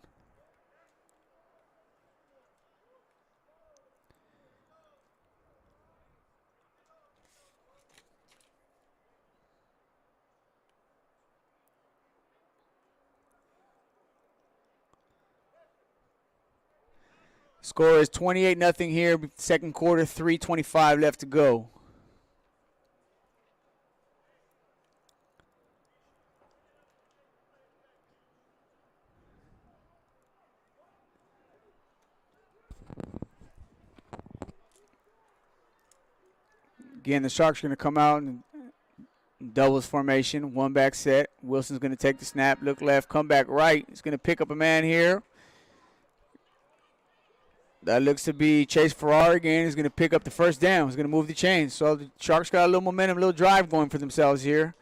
Score is 28-0 here. Second quarter, 3:25 left to go. Again, the Sharks are going to come out in doubles formation, one back set. Wilson's going to take the snap, look left, come back right. He's going to pick up a man here. That looks to be Chase Farrar again. He's going to pick up the first down. He's going to move the chains. So the Sharks got a little momentum, a little drive going for themselves here.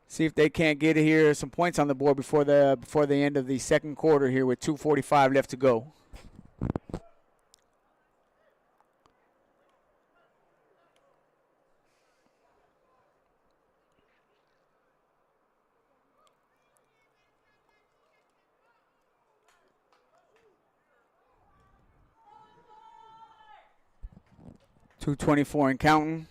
See if they can't get here some points on the board before the end of the second quarter here with 2:45 left to go. .224 and counting.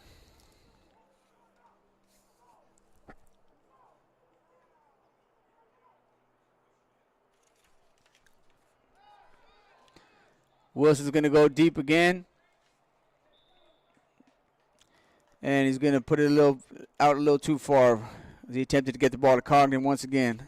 Wilson's going to go deep again. And he's going to put it out a little too far as he attempted to get the ball to Cogden once again.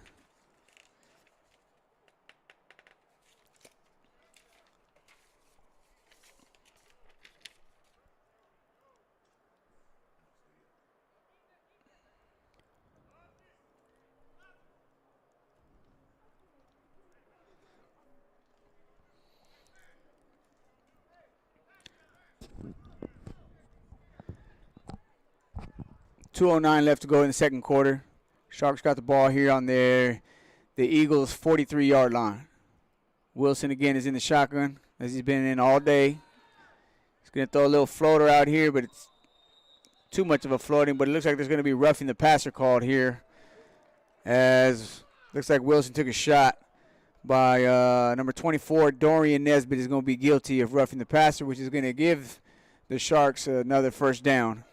.209 left to go in the second quarter. Sharks got the ball here on the Eagles' 43-yard line. Wilson again is in the shotgun as he's been in all day. He's going to throw a little floater out here, but it's too much of a floating. But it looks like there's going to be roughing the passer called here, as looks like Wilson took a shot by number 24, Dorian Nesbitt, is going to be guilty of roughing the passer, which is going to give the Sharks another first down.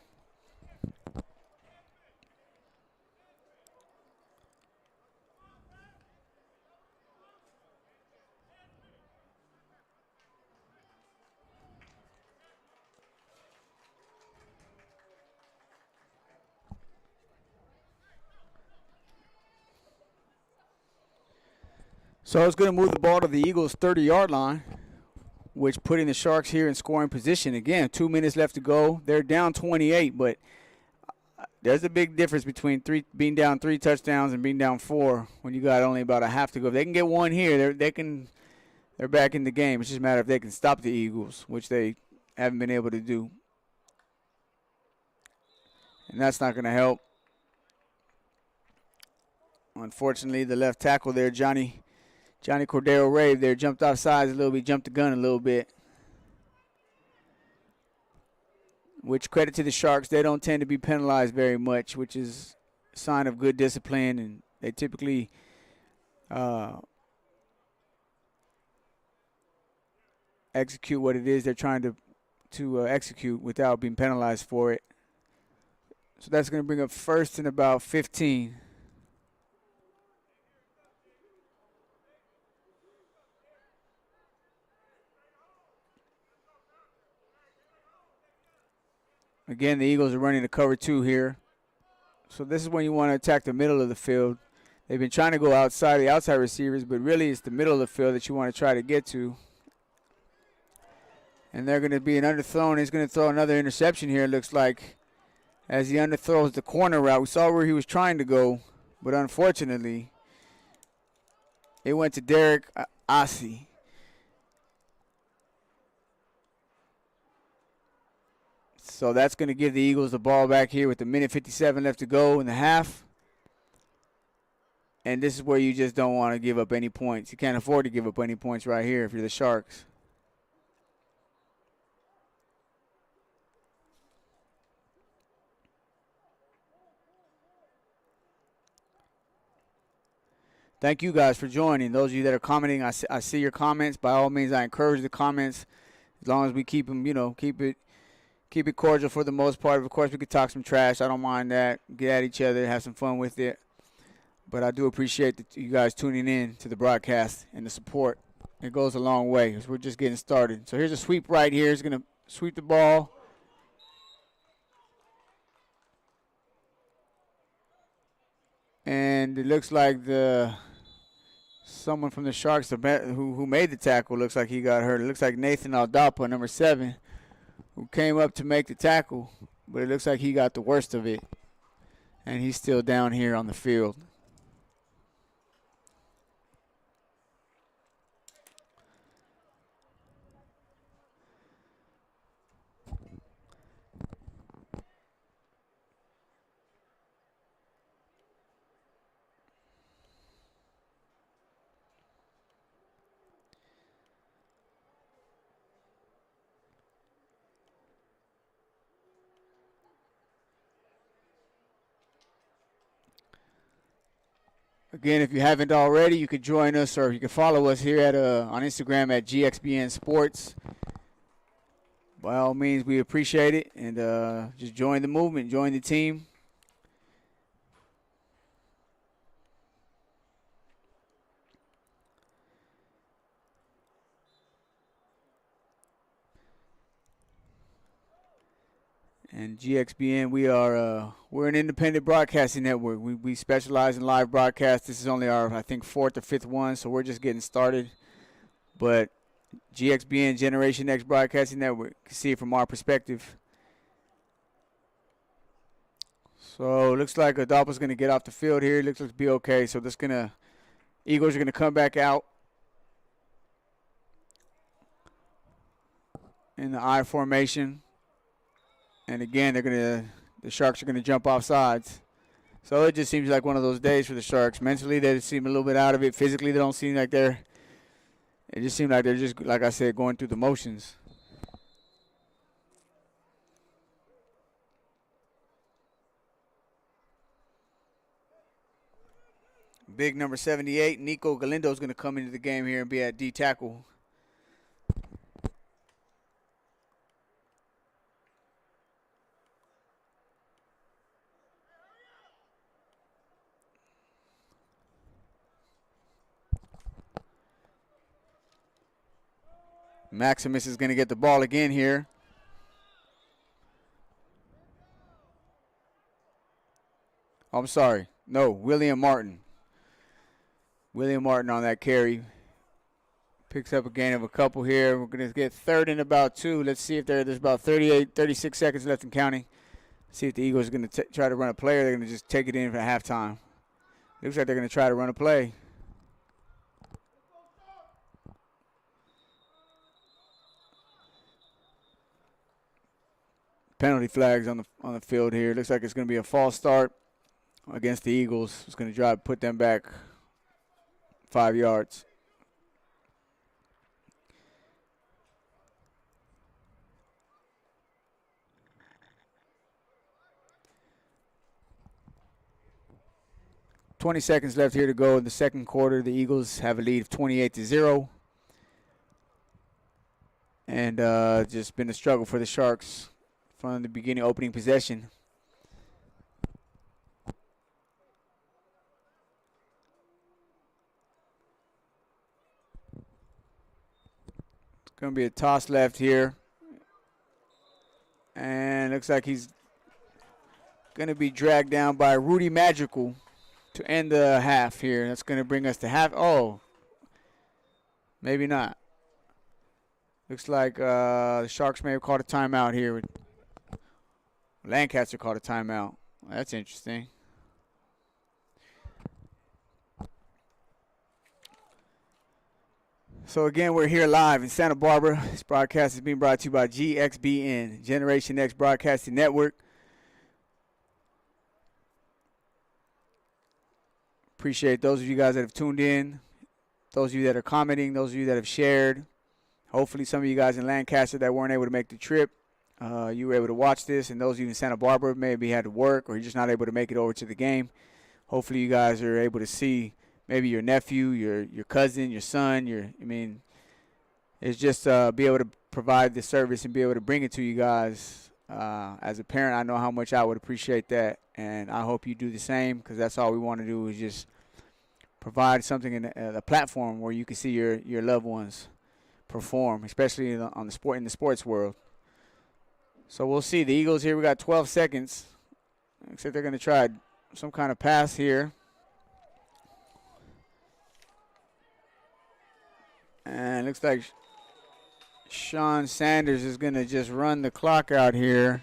So it's going to move the ball to the Eagles' 30-yard line, which putting the Sharks here in scoring position. Again, 2 minutes left to go. They're down 28, but there's a big difference between being down 3 touchdowns and being down 4 when you got only about a half to go. If they can get one here, they're back in the game. It's just a matter if they can stop the Eagles, which they haven't been able to do. And that's not going to help. Unfortunately, the left tackle there, Johnny Cordero Ray there, jumped off sides a little bit, jumped the gun a little bit. Which, credit to the Sharks, they don't tend to be penalized very much, which is a sign of good discipline, and they typically execute what it is they're trying to execute without being penalized for it. So that's going to bring up first and about 15. Again, the Eagles are running a cover 2 here. So this is when you want to attack the middle of the field. They've been trying to go outside the outside receivers, but really it's the middle of the field that you want to try to get to. And they're going to be an underthrown. He's going to throw another interception here, it looks like, as he underthrows the corner route. We saw where he was trying to go, but unfortunately, it went to Derek Ossie. So that's going to give the Eagles the ball back here with 1:57 left to go in the half. And this is where you just don't want to give up any points. You can't afford to give up any points right here if you're the Sharks. thank you guys for joining. Those of you that are commenting, I see your comments. By all means, I encourage the comments as long as we keep them, keep it cordial for the most part. Of course, we could talk some trash. I don't mind that. Get at each other, have some fun with it. But I do appreciate you guys tuning in to the broadcast and the support. It goes a long way because we're just getting started. So here's a sweep right here. He's going to sweep the ball. And it looks like someone from the Sharks who made the tackle looks like he got hurt. It looks like Nathan Aldapa, number 7, who came up to make the tackle. But it looks like he got the worst of it. And he's still down here on the field. Again, if you haven't already, you could join us or you can follow us here on Instagram at GXBN Sports. By all means, we appreciate it. And just join the movement, join the team. And GXBN, we're an independent broadcasting network. We specialize in live broadcasts. This is only our, I think, 4th or 5th one, so we're just getting started. But GXBN, Generation X Broadcasting Network, you can see it from our perspective. So it looks like Adalpa's going to get off the field here. It looks like to be okay. So Eagles are going to come back out in the I formation. And again, the Sharks are going to jump off sides. So it just seems like one of those days for the Sharks. Mentally, they seem a little bit out of it. Physically, they don't seem like it just seems like they're just, like I said, going through the motions. Big number 78, Nico Galindo is going to come into the game here and be at D tackle. Maximus is going to get the ball again here. Oh, I'm sorry. No, William Martin. William Martin on that carry. Picks up a gain of a couple here. We're going to get 3rd and about 2. Let's see if there's about 36 seconds left in counting. See if the Eagles are going to try to run a play or they're going to just take it in for halftime. Looks like they're going to try to run a play. Penalty flags on the field here. Looks like it's going to be a false start against the Eagles. It's going to try to put them back 5 yards. $20 seconds left here to go in the second quarter. The Eagles have a lead of 28-0. And just been a struggle for the Sharks from the beginning, opening possession. It's going to be a toss left here. And looks like he's going to be dragged down by Rudy Magical to end the half here. That's going to bring us to half. Oh, maybe not. Looks like the Sharks may have called a timeout here. Lancaster called a timeout. That's interesting. So again, we're here live in Santa Barbara. This broadcast is being brought to you by GXBN, Generation X Broadcasting Network. Appreciate those of you guys that have tuned in, those of you that are commenting, those of you that have shared. Hopefully some of you guys in Lancaster that weren't able to make the trip, you were able to watch this, and those of you in Santa Barbara maybe had to work or you're just not able to make it over to the game. Hopefully you guys are able to see maybe your nephew, your cousin, your son, it's just be able to provide the service and be able to bring it to you guys. As a parent, I know how much I would appreciate that, and I hope you do the same, because that's all we want to do is just provide something in a platform where you can see your loved ones perform, especially in the sports world. So we'll see. The Eagles here, we got 12 seconds. Looks like they're going to try some kind of pass here. And looks like Sean Sanders is going to just run the clock out here,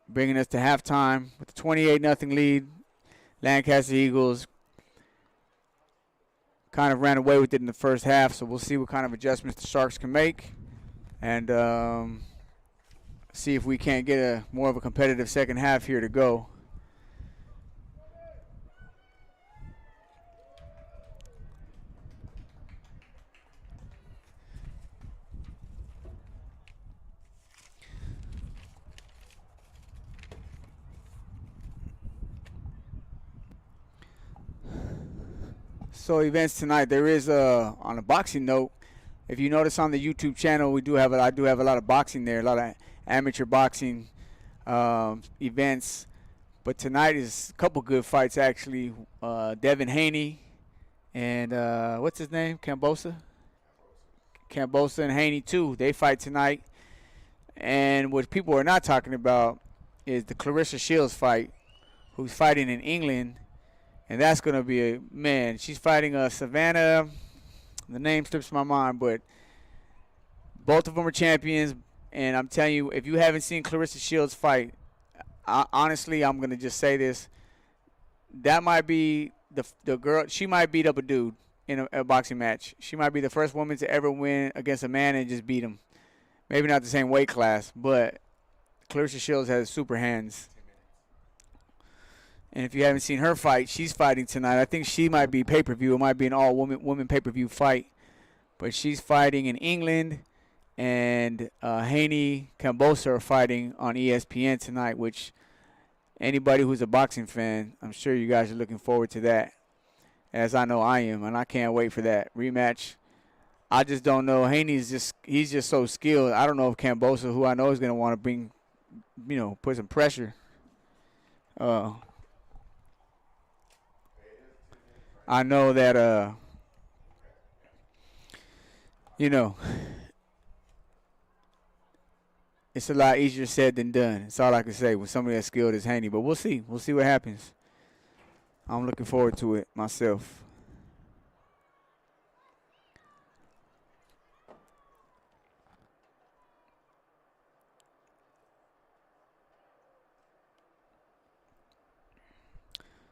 bringing us to halftime with a 28-0 lead. Lancaster Eagles kind of ran away with it in the first half, so we'll see what kind of adjustments the Sharks can make, and see if we can't get a more of a competitive second half here to go. So events tonight, there is on a boxing note. If you notice on the YouTube channel, I do have a lot of boxing there, a lot of amateur boxing events. But tonight is a couple good fights actually. Devin Haney and what's his name? Cambosa and Haney too. They fight tonight. And what people are not talking about is the Clarissa Shields fight, who's fighting in England. And that's going to be she's fighting Savannah. The name slips my mind, but both of them are champions. And I'm telling you, if you haven't seen Clarissa Shields fight, honestly, I'm going to just say this. That might be the girl. She might beat up a dude in a boxing match. She might be the first woman to ever win against a man and just beat him. Maybe not the same weight class, but Clarissa Shields has super hands. And if you haven't seen her fight, she's fighting tonight. I think she might be pay-per-view. It might be an all-woman pay-per-view fight. But she's fighting in England, and Haney, Cambosa are fighting on ESPN tonight, which anybody who's a boxing fan, I'm sure you guys are looking forward to that, as I know I am, and I can't wait for that rematch. I just don't know. Haney's he's just so skilled. I don't know if Cambosa, who I know is going to want to bring, put some pressure. I know that, it's a lot easier said than done. That's all I can say with somebody as skilled as Haney. But we'll see. We'll see what happens. I'm looking forward to it myself.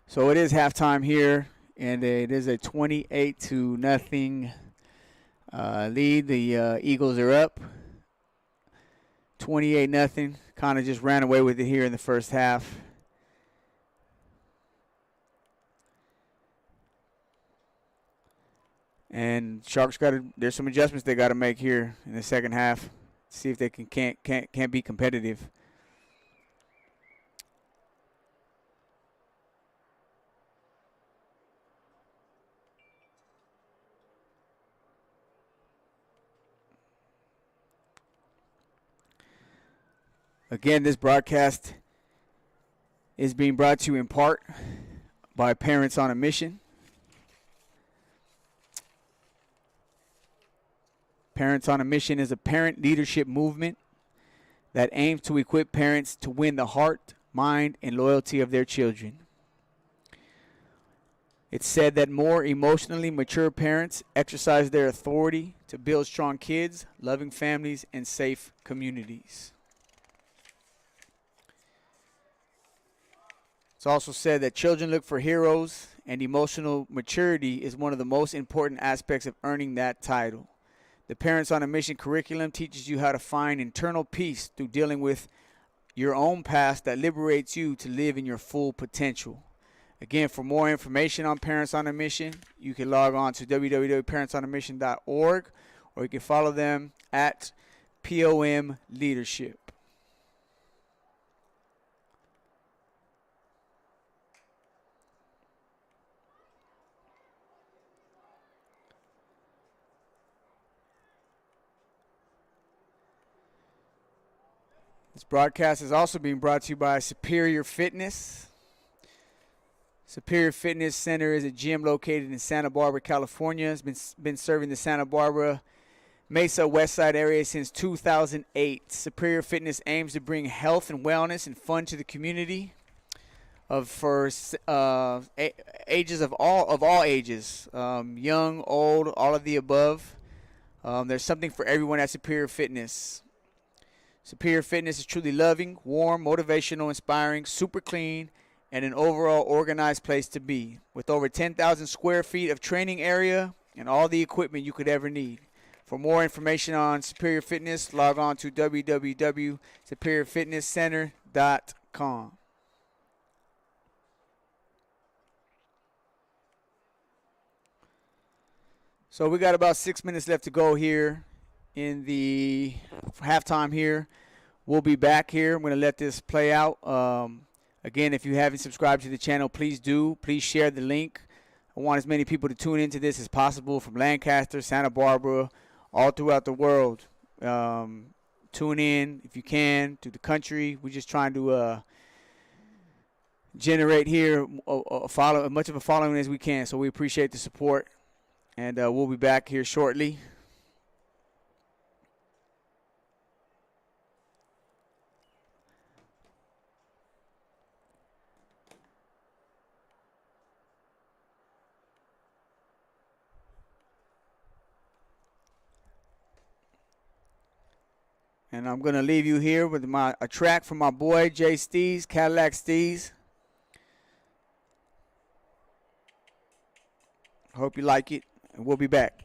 So it is halftime here, and it is a 28-0 lead. The Eagles are up 28-0. Kind of just ran away with it here in the first half. And Sharks there's some adjustments they got to make here in the second half. See if they can't be competitive. Again, this broadcast is being brought to you in part by Parents on a Mission. Parents on a Mission is a parent leadership movement that aims to equip parents to win the heart, mind, and loyalty of their children. It's said that more emotionally mature parents exercise their authority to build strong kids, loving families, and safe communities. It's also said that children look for heroes, and emotional maturity is one of the most important aspects of earning that title. The Parents on a Mission curriculum teaches you how to find internal peace through dealing with your own past that liberates you to live in your full potential. Again, for more information on Parents on a Mission, you can log on to www.parentsonAmission.org, or you can follow them at POM Leadership. This broadcast is also being brought to you by Superior Fitness. Superior Fitness Center is a gym located in Santa Barbara, California. It's been serving the Santa Barbara Mesa West Side area since 2008. Superior Fitness aims to bring health and wellness and fun to the community for ages of all ages, young, old, all of the above. There's something for everyone at Superior Fitness. Superior Fitness is truly loving, warm, motivational, inspiring, super clean, and an overall organized place to be. With over 10,000 square feet of training area and all the equipment you could ever need. For more information on Superior Fitness, log on to www.superiorfitnesscenter.com. So we got about 6 minutes left to go here in the halftime here. We'll be back here. I'm going to let this play out. Again, if you haven't subscribed to the channel, please do. Please share the link. I want as many people to tune into this as possible from Lancaster, Santa Barbara, all throughout the world. Tune in if you can to the country. We're just trying to generate here as much of a following as we can. So we appreciate the support. And we'll be back here shortly. And I'm going to leave you here with a track from my boy, Jay Stees, Cadillac Stees. Hope you like it, and we'll be back.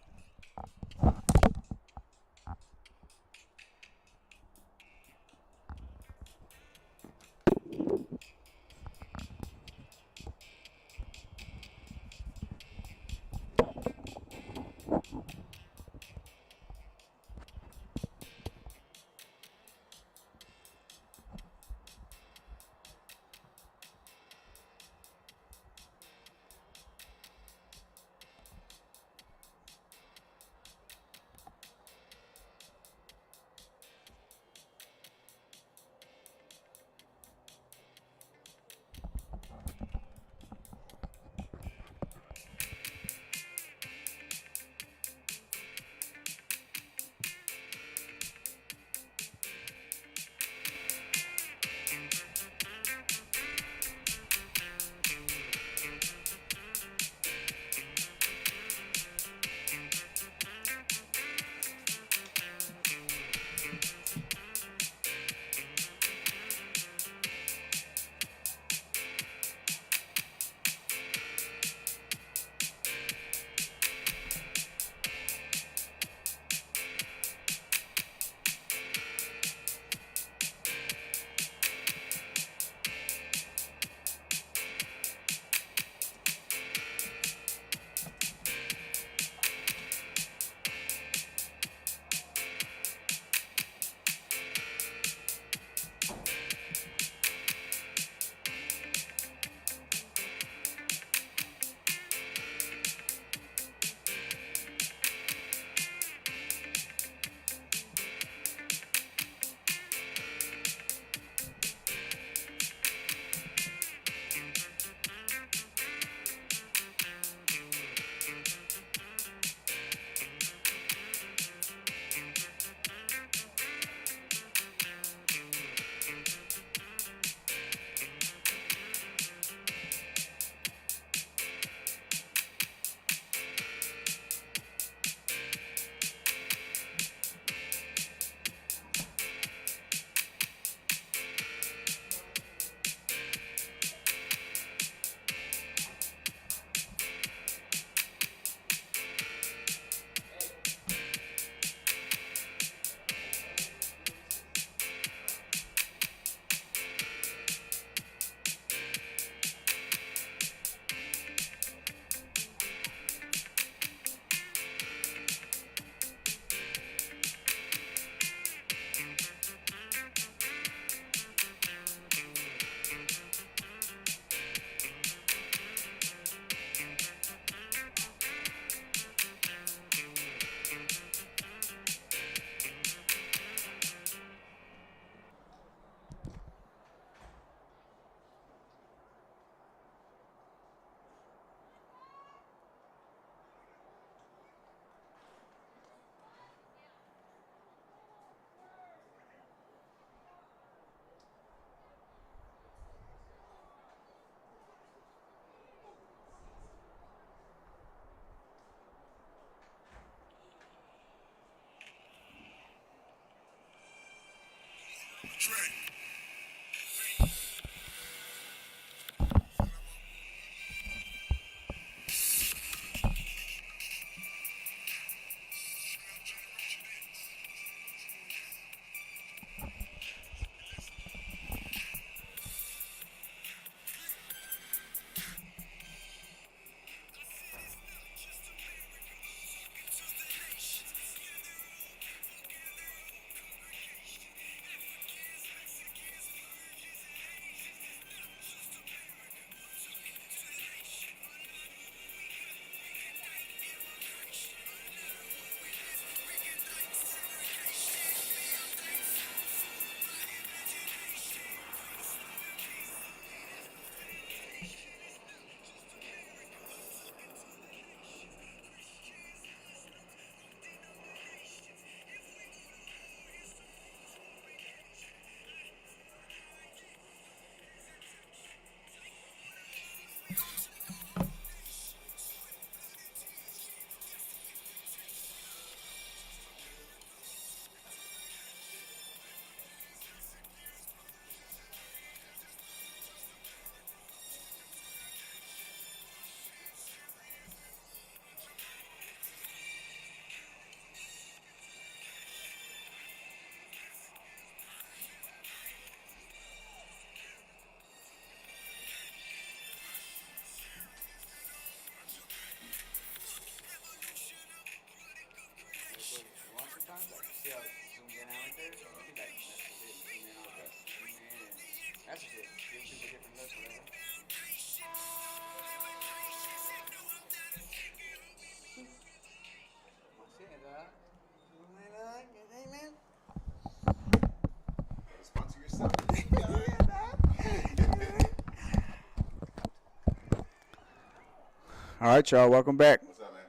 All right, y'all. Welcome back. What's up, man?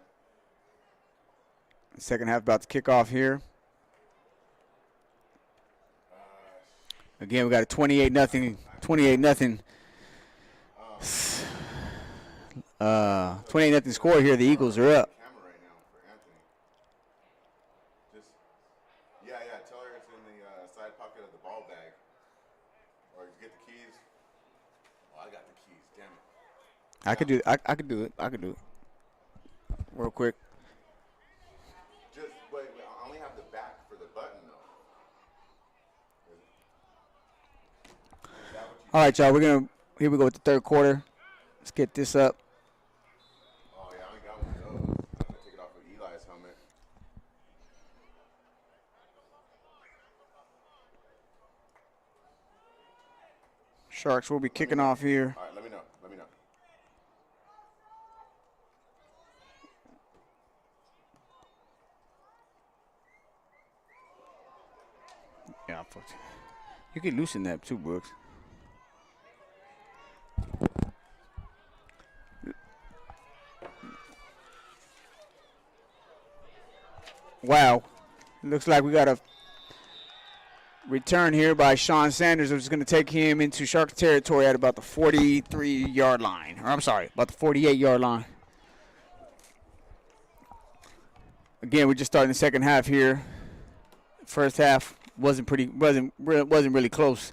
Second half about to kick off here. Again, we got a 28-0, 28-0, 28-0 score here. The Eagles are up. Camera right now for Anthony. Just, yeah. Tell her it's in the side pocket of the ball bag. Or get the keys. Oh, I got the keys. Damn it. I could do it. I could do it. I could do it. Real quick. Just wait. I only have the back for the button though. Is that what you? All right, y'all. Here we go with the third quarter. Let's get this up. Oh yeah, I only got one of those. I'm gonna take it off of Eli's helmet. Sharks will be kicking off here. All right, let me know. Yeah, you can loosen that too, Brooks. Wow. Looks like we got a return here by Sean Sanders, which is going to take him into Shark territory at about the 43-yard line. Or I'm sorry, about the 48-yard line. Again, we're just starting the second half here. First half wasn't really close.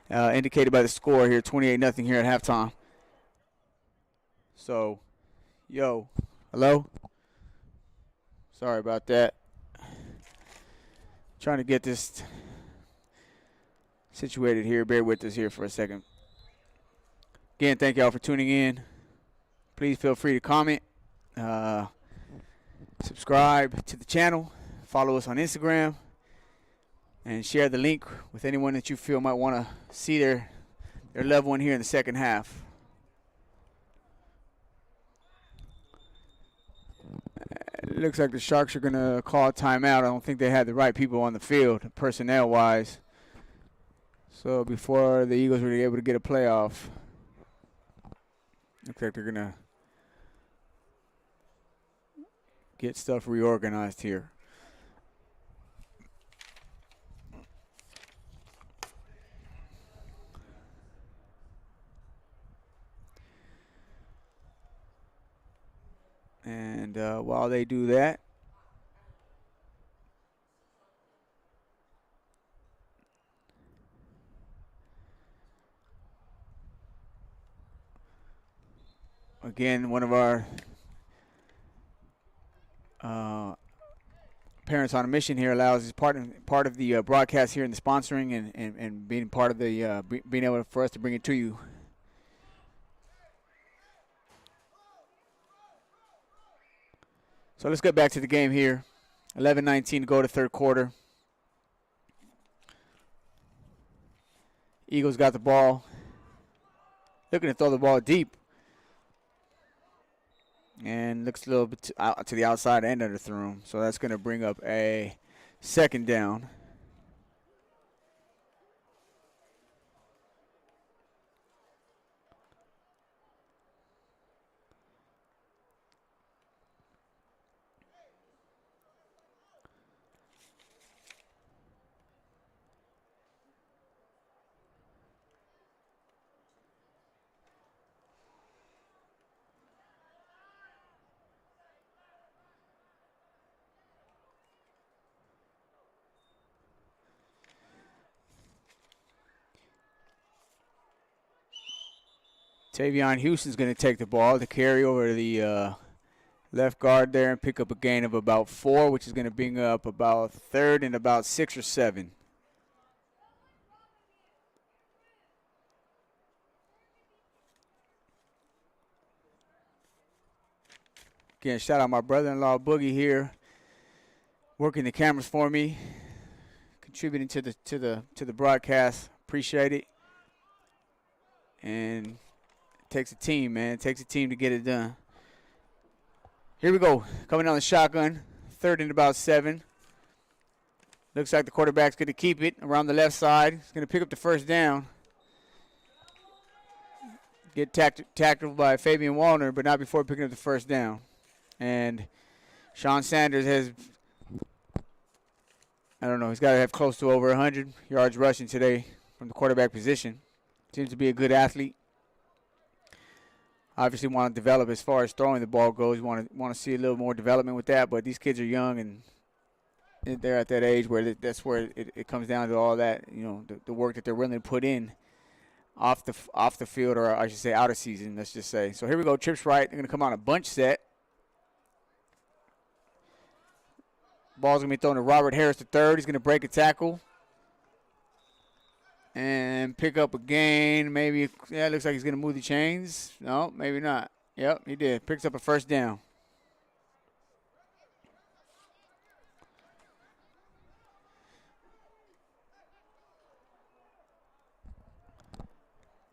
Indicated by the score here, 28-0 here at halftime. So, hello? Sorry about that. Trying to get this situated here. Bear with us here for a second. Again, thank y'all for tuning in. Please feel free to comment, subscribe to the channel, follow us on Instagram, and share the link with anyone that you feel might want to see their loved one here in the second half. It looks like the Sharks are going to call a timeout. I don't think they had the right people on the field, personnel-wise. So before the Eagles were able to get a playoff, looks like they're going to get stuff reorganized here. And while they do that, again, one of our parents on a mission here allows us part of the broadcast here and the sponsoring and being part of the being able for us to bring it to you. So let's get back to the game here. 11-19 to go to third quarter. Eagles got the ball. Looking to throw the ball deep. And looks a little bit out to the outside end of the room. So that's going to bring up a second down. Tavion Houston's going to take the ball to carry over to the left guard there and pick up a gain of about 4, which is going to bring up about third and about 6 or 7. Again, shout out my brother-in-law Boogie here, working the cameras for me, contributing to the broadcast. Appreciate it. And it takes a team, man. It takes a team to get it done. Here we go. Coming down the shotgun. Third and about 7. Looks like the quarterback's going to keep it around the left side. He's going to pick up the first down. get tackled by Fabian Wallner, but not before picking up the first down. And Sean Sanders has, I don't know, he's got to have close to over 100 yards rushing today from the quarterback position. Seems to be a good athlete. Obviously want to develop as far as throwing the ball goes. You want to see a little more development with that, but these kids are young and they're at that age where that's where it comes down to all that, you know, the work that they're willing to put in off the field, or I should say out of season, let's just say. So here we go, trips right. They're going to come on a bunch set. Ball's going to be thrown to Robert Harris III. He's going to break a tackle and pick up a gain. Maybe, yeah, it looks like he's going to move the chains. No, maybe not. Yep, he did. Picks up a first down.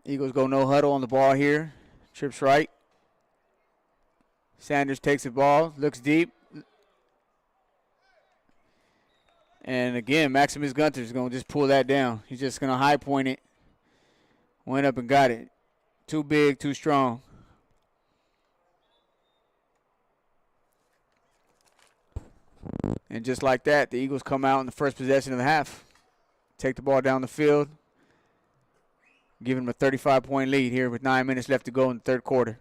Eagles go no huddle on the ball here. Trips right. Sanders takes the ball, looks deep. And again, Maximus Gunter is going to just pull that down. He's just going to high point it. Went up and got it. Too big, too strong. And just like that, the Eagles come out in the first possession of the half. Take the ball down the field. Give them a 35-point lead here with 9 minutes left to go in the third quarter.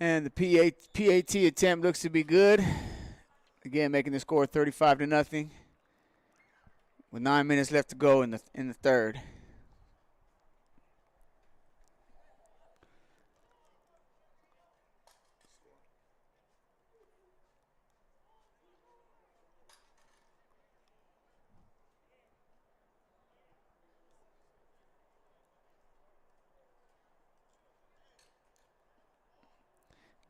And the PAT attempt looks to be good. Again, making the score 35-0 with 9 minutes left to go in the third.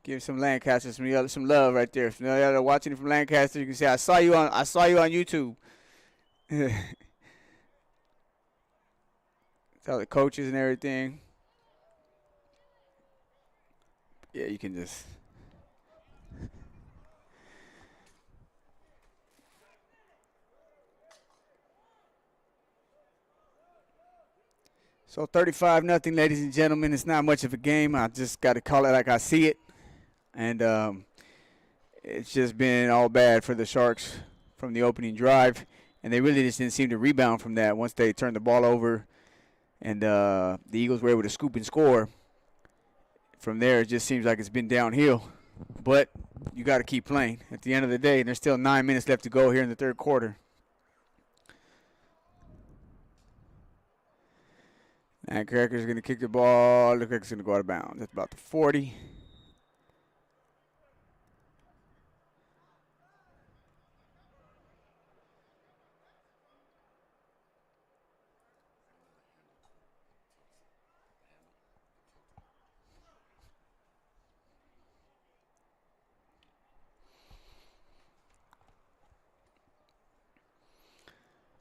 Give some Lancaster some love right there. If y'all are watching it from Lancaster, you can say I saw you on YouTube. Tell the coaches and everything. Yeah, you can just. So 35-0, ladies and gentlemen. It's not much of a game. I just got to call it like I see it. And it's just been all bad for the Sharks from the opening drive. And they really just didn't seem to rebound from that once they turned the ball over. And the Eagles were able to scoop and score. From there, it just seems like it's been downhill. But you got to keep playing. At the end of the day, there's still 9 minutes left to go here in the third quarter. And Cracker's going to kick the ball. Looks like it's going to go out of bounds. That's about the 40.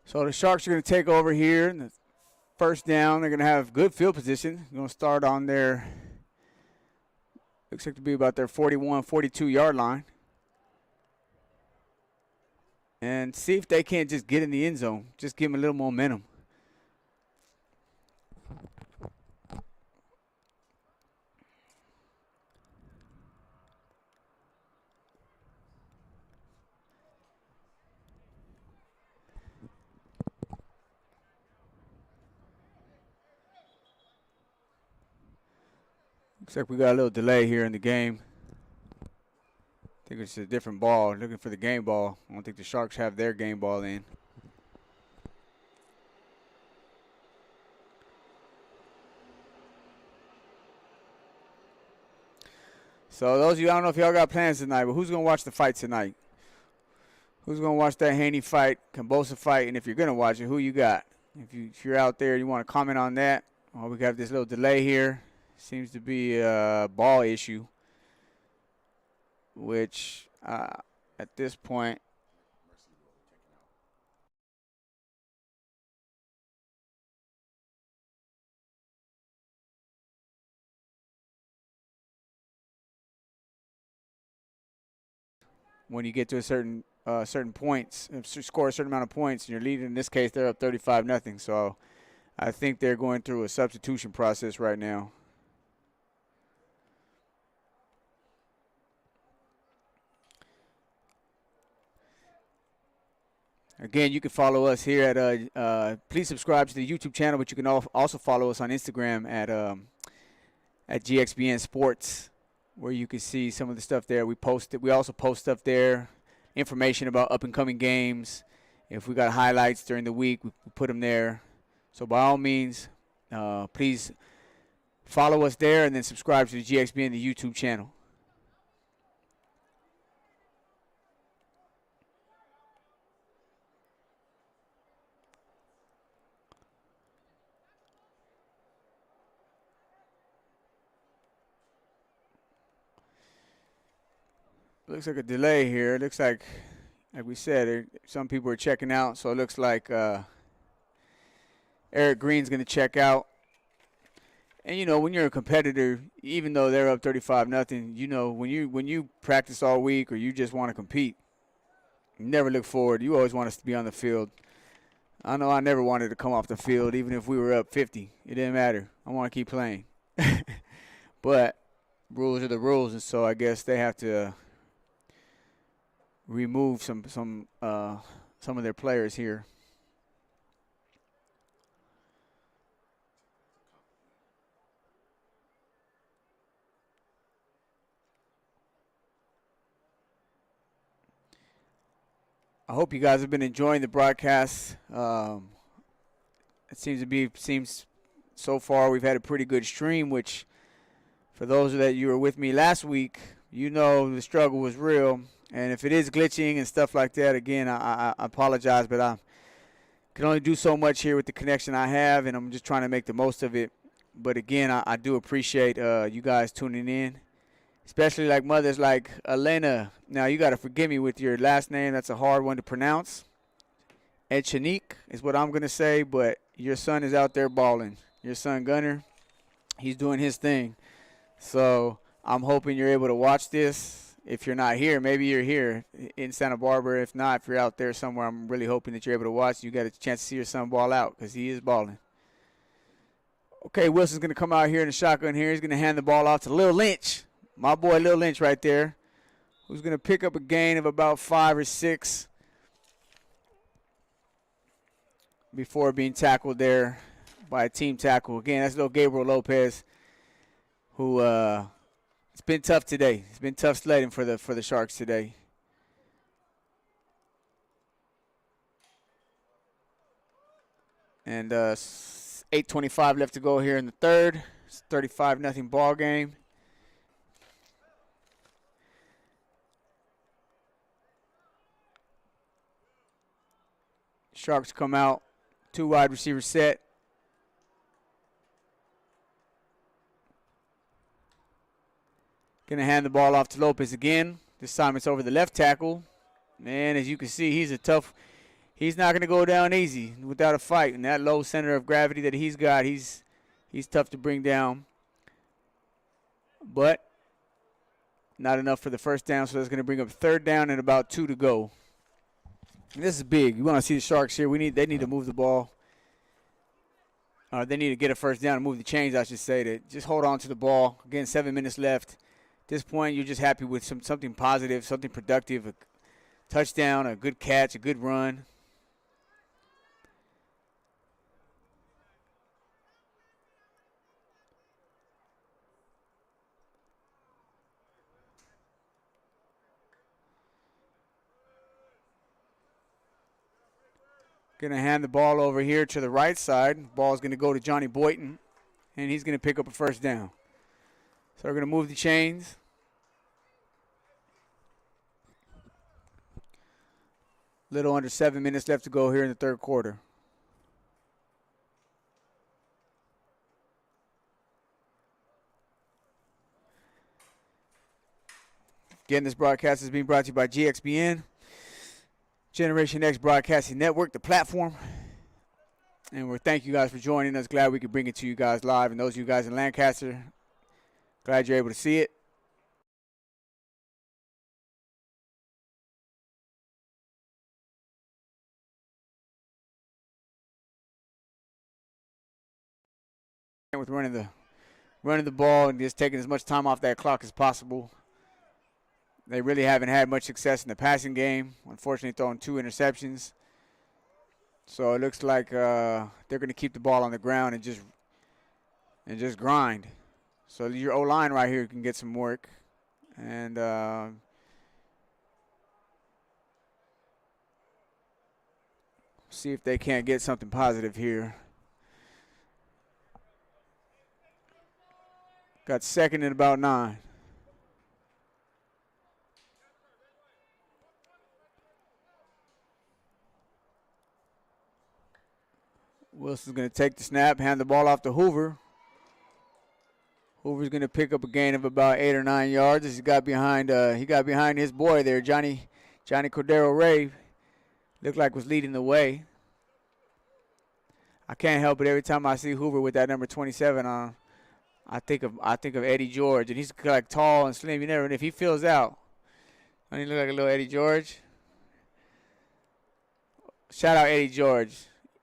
So the Sharks are going to take over here in the first down. They're going to have good field position. They're going to start on their, looks like to be about their 41, 42-yard line. And see if they can't just get in the end zone. Just give them a little momentum. Looks like we got a little delay here in the game. I think it's a different ball. Looking for the game ball. I don't think the Sharks have their game ball in. So those of you, I don't know if y'all got plans tonight, but who's going to watch the fight tonight? Who's going to watch that Haney fight, Kambosa fight? And if you're going to watch it, who you got? If you're out there, you want to comment on that. Oh, we got this little delay here. Seems to be a ball issue. which at this point, when you get to a certain points, score a certain amount of points, and you're leading. In this case, they're up 35-0. So I think they're going through a substitution process right now. Again, you can follow us here at. Please subscribe to the YouTube channel, but you can also follow us on Instagram at GXBN Sports, where you can see some of the stuff there. We also post stuff there, information about up and coming games. If we got highlights during the week, we put them there. So by all means, please follow us there and then subscribe to the GXBN, the YouTube channel. Looks like a delay here. It looks like we said, some people are checking out. So it looks like Eric Green's going to check out. And, you know, when you're a competitor, even though they're up 35-0, you know, when you practice all week or you just want to compete, you never look forward. You always want us to be on the field. I know I never wanted to come off the field, even if we were up 50. It didn't matter. I want to keep playing. But rules are the rules, and so I guess they have to remove some of their players here. I hope you guys have been enjoying the broadcast. It seems so far we've had a pretty good stream, which for those that you were with me last week, you know the struggle was real. And if it is glitching and stuff like that, again, I apologize, but I can only do so much here with the connection I have, and I'm just trying to make the most of it. But again, I do appreciate you guys tuning in, especially like mothers like Elena. Now, you got to forgive me with your last name. That's a hard one to pronounce. Echenique is what I'm going to say, but your son is out there balling. Your son, Gunner, he's doing his thing. So I'm hoping you're able to watch this. If you're not here, maybe you're here in Santa Barbara. If not, if you're out there somewhere, I'm really hoping that you're able to watch. You got a chance to see your son ball out because he is balling. Okay, Wilson's going to come out here in the shotgun here. He's going to hand the ball off to Lil Lynch. My boy Lil Lynch right there, who's going to pick up a gain of about 5 or 6 before being tackled there by a team tackle. Again, that's little Gabriel Lopez, who it's been tough today. It's been tough sledding for the Sharks today. And 8:25 left to go here in the third. It's 35-0 ball game. Sharks come out, 2 wide receiver set. Going to hand the ball off to Lopez again. This time it's over the left tackle. Man, as you can see, he's not going to go down easy without a fight. And that low center of gravity that he's got, he's tough to bring down. But not enough for the first down, so that's going to bring up 3rd down and about 2 to go. And this is big. You want to see the Sharks here. They need to move the ball. They need to get a first down and move the chains, I should say. To just hold on to the ball. Again, 7 minutes left. At this point, you're just happy with something positive, something productive, a touchdown, a good catch, a good run. Going to hand the ball over here to the right side. Ball's going to go to Johnny Boynton, and he's going to pick up a first down. So we're going to move the chains. Little under 7 minutes left to go here in the third quarter. Again, this broadcast is being brought to you by GXBN, Generation X Broadcasting Network, the platform. And we thank you guys for joining us. Glad we could bring it to you guys live. And those of you guys in Lancaster, glad you're able to see it. With running the ball and just taking as much time off that clock as possible. They really haven't had much success in the passing game. Unfortunately, throwing 2 interceptions. So it looks like they're going to keep the ball on the ground and just grind. So your O-line right here can get some work. And see if they can't get something positive here. Got second and about 9. Wilson's going to take the snap, hand the ball off to Hoover. Hoover's going to pick up a gain of about 8 or 9 yards. He got behind his boy there, Johnny Cordero Ray. Looked like was leading the way. I can't help it every time I see Hoover with that number 27 on. I think of Eddie George, and he's like tall and slim. You never know if he fills out. Doesn't he look like a little Eddie George? Shout out Eddie George.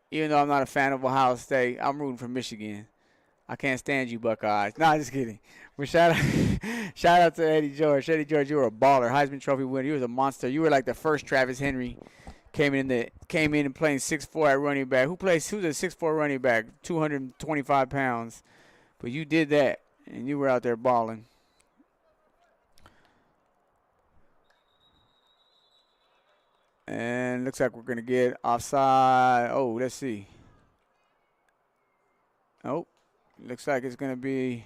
Even though I'm not a fan of Ohio State, I'm rooting for Michigan. I can't stand you Buckeyes. No, just kidding. But shout out to Eddie George. Eddie George, you were a baller, Heisman Trophy winner. You was a monster. You were like the first Travis Henry. Came in and playing 6'4" at running back. Who's a 6'4" running back, 225 pounds. But you did that, and you were out there balling. And looks like we're going to get offside. Oh, let's see. Oh, looks like it's going to be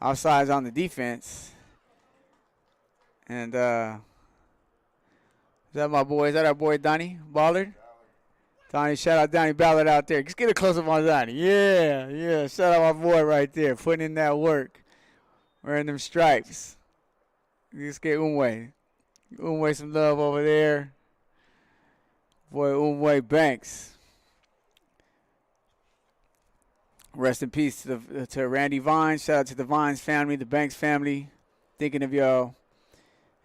offsides on the defense. And is that my boy? Is that our boy Donnie Ballard? Donnie, shout out Donnie Ballard out there. Just get a close up on Donnie. Yeah. Shout out my boy right there, putting in that work, wearing them stripes. Just get Umwe some love over there. Boy, Umwe Banks. Rest in peace to Randy Vines. Shout out to the Vines family, the Banks family. Thinking of y'all.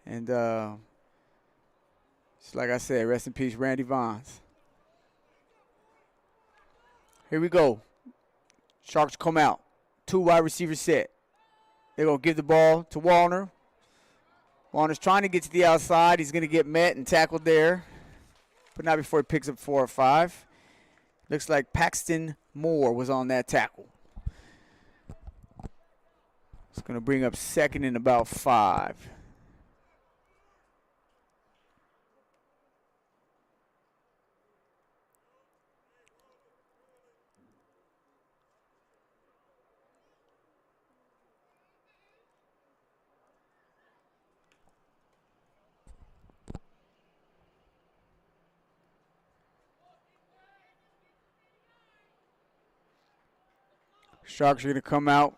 And just like I said, rest in peace, Randy Vines. Here we go. Sharks come out. 2 wide receivers set. They're going to give the ball to Wallner. Wallner's trying to get to the outside. He's going to get met and tackled there, but not before he picks up 4 or 5. Looks like Paxton Moore was on that tackle. It's going to bring up second and about 5. Sharks are going to come out.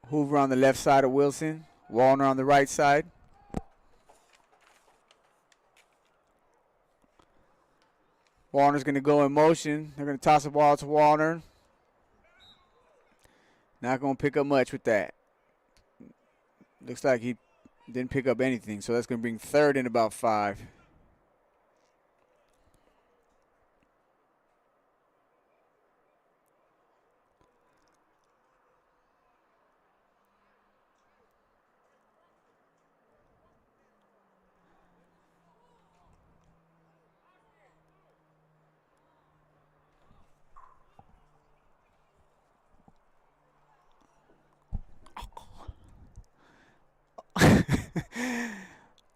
Hoover on the left side of Wilson. Wallner on the right side. Wallner's going to go in motion. They're going to toss the ball to Wallner. Not going to pick up much with that. Looks like he didn't pick up anything, so that's going to bring third and about 5.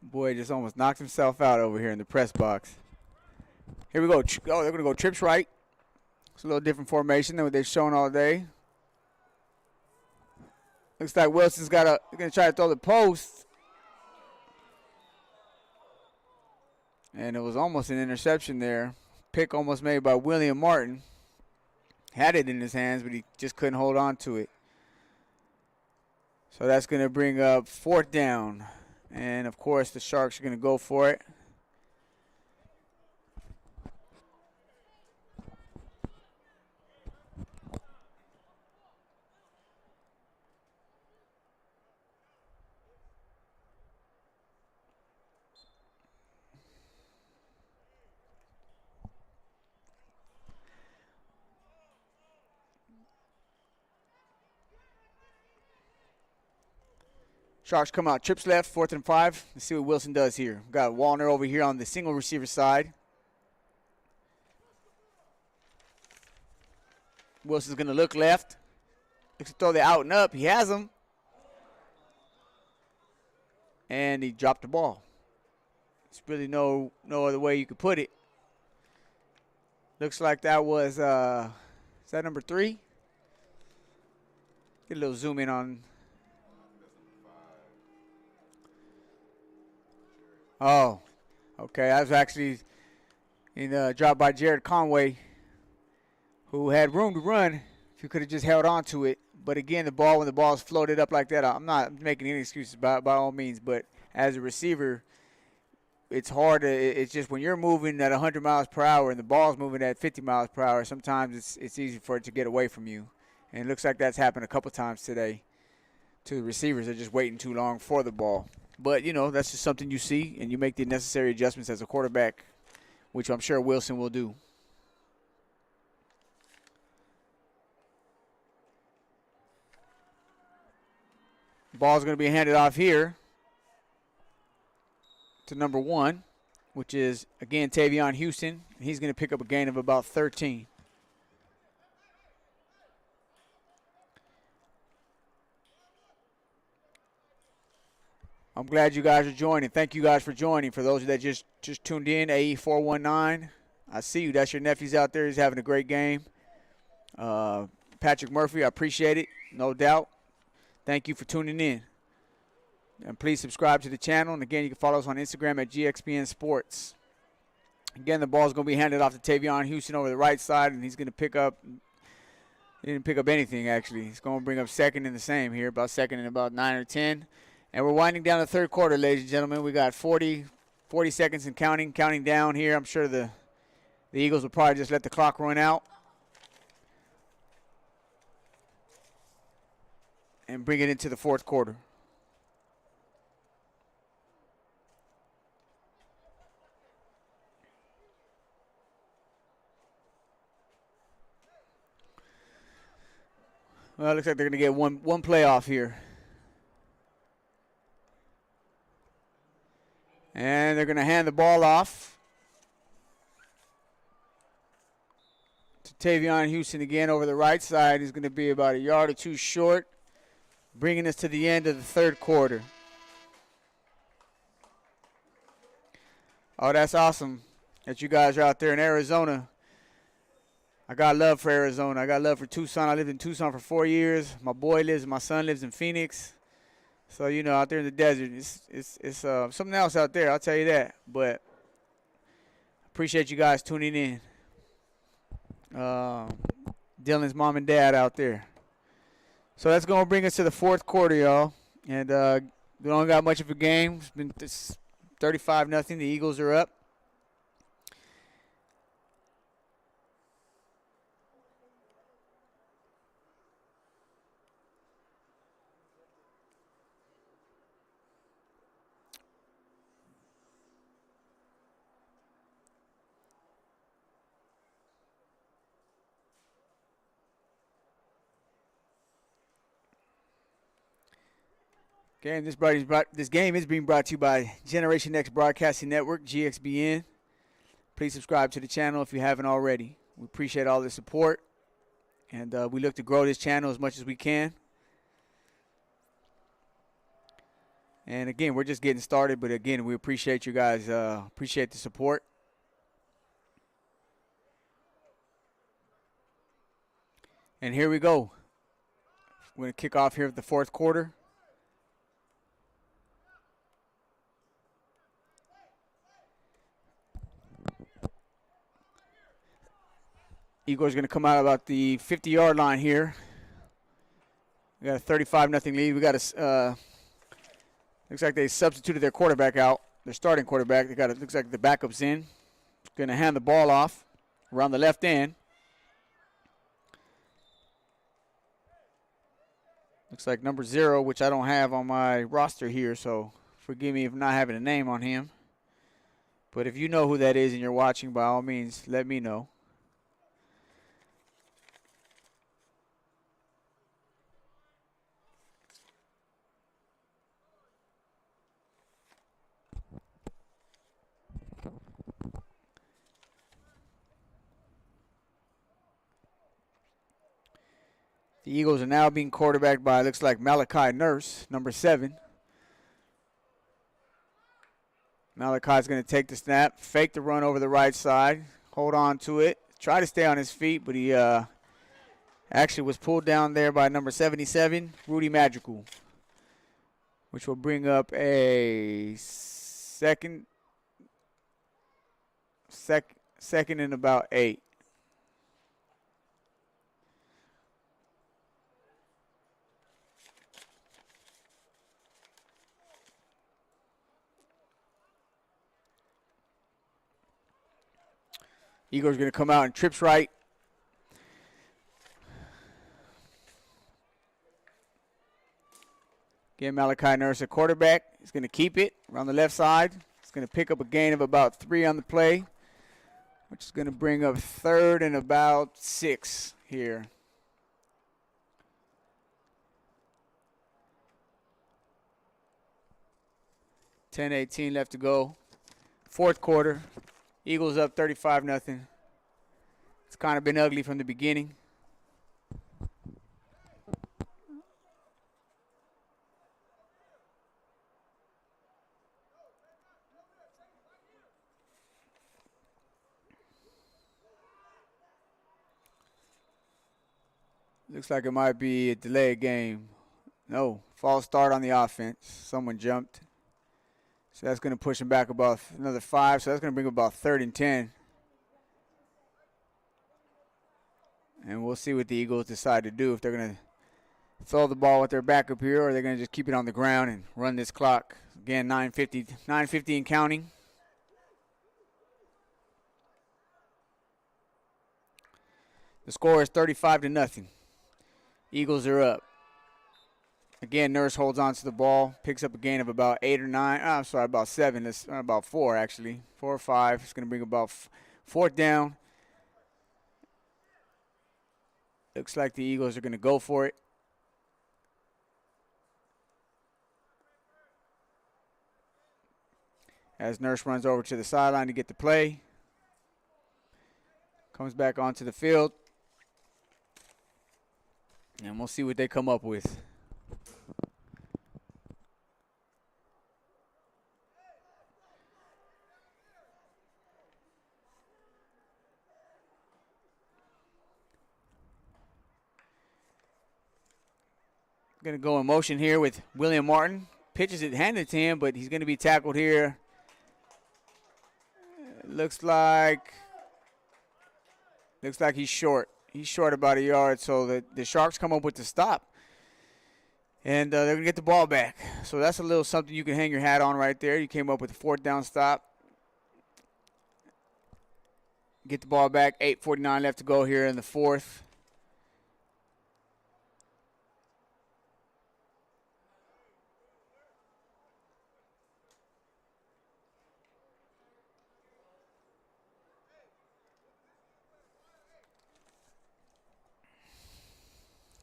Boy just almost knocked himself out over here in the press box. Here we go. Oh, they're going to go trips right. It's a little different formation than what they've shown all day. Looks like Wilson's going to try to throw the post. And it was almost an interception there. Pick almost made by William Martin. Had it in his hands, but he just couldn't hold on to it. So that's going to bring up 4th down And, of course, the Sharks are going to go for it. Sharks come out, trips left, 4th and 5. Let's see what Wilson does here. We've got Wallner over here on the single receiver side. Wilson's going to look left. Looks to throw the out and up. He has him. And he dropped the ball. There's really no other way you could put it. Looks like that was, is that number 3? Get a little zoom in on. Oh, okay. I was actually in a drop by Jared Conway, who had room to run if he could have just held on to it. But again, when the ball is floated up like that, I'm not making any excuses by all means. But as a receiver, it's hard it's just when you're moving at 100 miles per hour and the ball's moving at 50 miles per hour, sometimes it's easy for it to get away from you. And it looks like that's happened a couple times today to the receivers. They're just waiting too long for the ball. But, that's just something you see, and you make the necessary adjustments as a quarterback, which I'm sure Wilson will do. Ball's going to be handed off here to number 1, which is, again, Tavion Houston. He's going to pick up a gain of about 13. I'm glad you guys are joining. Thank you guys for joining. For those that just tuned in, AE419, I see you. That's your nephews out there. He's having a great game. Patrick Murphy, I appreciate it, no doubt. Thank you for tuning in. And please subscribe to the channel. And, again, you can follow us on Instagram at GXPN Sports. Again, the ball is going to be handed off to Tavion Houston over the right side, and he's going to pick up – he didn't pick up anything, actually. He's going to bring up second and the same here, about second and about 9 or 10. And we're winding down the third quarter, ladies and gentlemen. We got 40 seconds and counting down here. I'm sure the Eagles will probably just let the clock run out and bring it into the fourth quarter. Well, it looks like they're going to get one playoff here. And they're going to hand the ball off to Tavion Houston again over the right side. He's going to be about a yard or two short, bringing us to the end of the third quarter. Oh, that's awesome that you guys are out there in Arizona. I got love for Arizona. I got love for Tucson. I lived in Tucson for 4 years. My son lives in Phoenix. So, out there in the desert, it's something else out there, I'll tell you that. But appreciate you guys tuning in. Dylan's mom and dad out there. So that's going to bring us to the fourth quarter, y'all. And we don't got much of a game. It's been 35-0. The Eagles are up. Okay, and this game is being brought to you by Generation X Broadcasting Network, GXBN. Please subscribe to the channel if you haven't already. We appreciate all the support, and we look to grow this channel as much as we can. And, again, we're just getting started, but, again, we appreciate you guys, appreciate the support. And here we go. We're going to kick off here at the fourth quarter. Igor's going to come out about the 50-yard line here. We got a 35-0 lead. We got they're Looks like they substituted their quarterback out, their starting quarterback. They got it. Looks like the backup's in. Going to hand the ball off around the left end. Looks like number 0, which I don't have on my roster here, so forgive me if not having a name on him. But if you know who that is and you're watching, by all means, let me know. The Eagles are now being quarterbacked by, looks like, Malachi Nurse, number 7. Malachi's going to take the snap, fake the run over the right side, hold on to it, try to stay on his feet, but he actually was pulled down there by number 77, Rudy Magical, which will bring up a second and about 8. Eagles are going to come out and trips right. Again, Malachi Nurse, a quarterback. He's going to keep it around the left side. He's going to pick up a gain of about 3 on the play, which is going to bring up 3rd and about 6 here. $10:18 left to go. 4th quarter. Eagles up 35-0. It's kind of been ugly from the beginning. Looks like it might be a delayed game. No, false start on the offense. Someone jumped. So that's going to push them back about another 5. So that's going to bring about 3rd and 10. And we'll see what the Eagles decide to do. If they're going to throw the ball with their backup here, or they're going to just keep it on the ground and run this clock. Again, 9:50 and counting. The score is 35-0. Eagles are up. Again, Nurse holds on to the ball, picks up a gain of about 8 or 9. I'm sorry, about 7. It's about 4, actually. 4 or 5. It's going to bring about 4th down. Looks like the Eagles are going to go for it. As Nurse runs over to the sideline to get the play. Comes back onto the field. And we'll see what they come up with. Going to go in motion here with William Martin. Pitches it handed to him, but he's going to be tackled here. Looks like he's short. He's short about a yard, so the Sharks come up with the stop. And they're going to get the ball back. So that's a little something you can hang your hat on right there. You came up with a 4th down stop. Get the ball back. 8:49 left to go here in the 4th.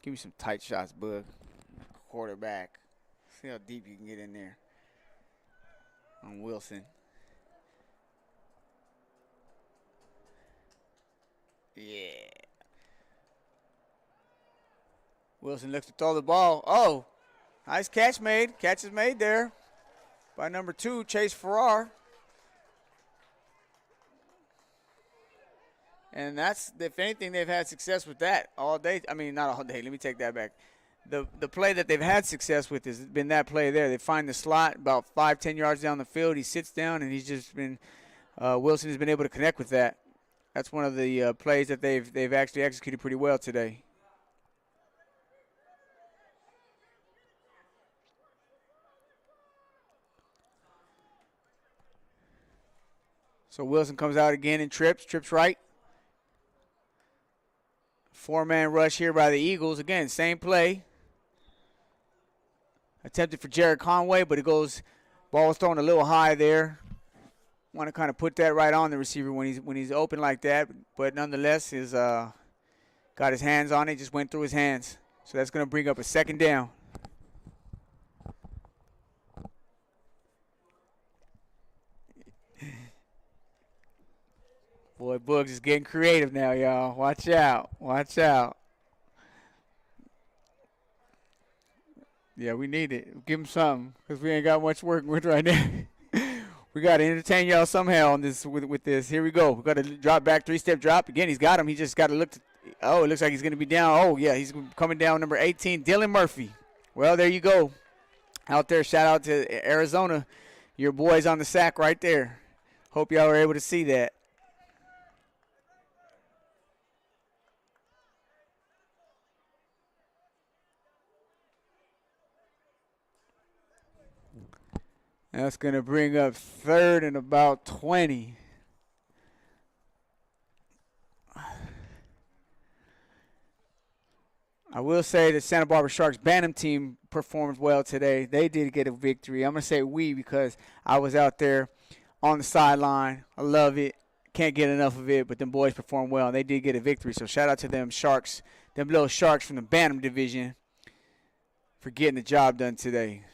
Give me some tight shots, bud. Quarterback. See how deep you can get in there. On Wilson. Yeah. Wilson looks to throw the ball. Oh, nice catch made. Catch is made there by number 2, Chase Farrar. And that's, if anything, they've had success with that all day. I mean, not all day. Let me take that back. The play that they've had success with has been that play there. They find the slot about 5-10 yards down the field. He sits down, and he's just been Wilson has been able to connect with that. That's one of the plays that they've actually executed pretty well today. So Wilson comes out again and trips right. 4-man rush here by the Eagles. Again, same play. Attempted for Jared Conway, but it goes, ball was thrown a little high there. Want to kind of put that right on the receiver when he's open like that, but nonetheless, got his hands on it, just went through his hands. So that's going to bring up a 2nd down. Boy, Boogs is getting creative now, y'all. Watch out. Watch out. Yeah, we need it. Give him something because we ain't got much work with right now. We got to entertain y'all somehow on this with this. Here we go. We got to drop back, 3-step drop. Again, he's got him. He just got to look. Oh, it looks like he's going to be down. Oh, yeah, he's coming down, number 18, Dylan Murphy. Well, there you go. Out there, shout out to Arizona. Your boys on the sack right there. Hope y'all were able to see that. That's going to bring up 3rd and about 20. I will say the Santa Barbara Sharks Bantam team performed well today. They did get a victory. I'm going to say we because I was out there on the sideline. I love it. Can't get enough of it, but them boys performed well, and they did get a victory. So shout out to them Sharks, them little Sharks from the Bantam division for getting the job done today.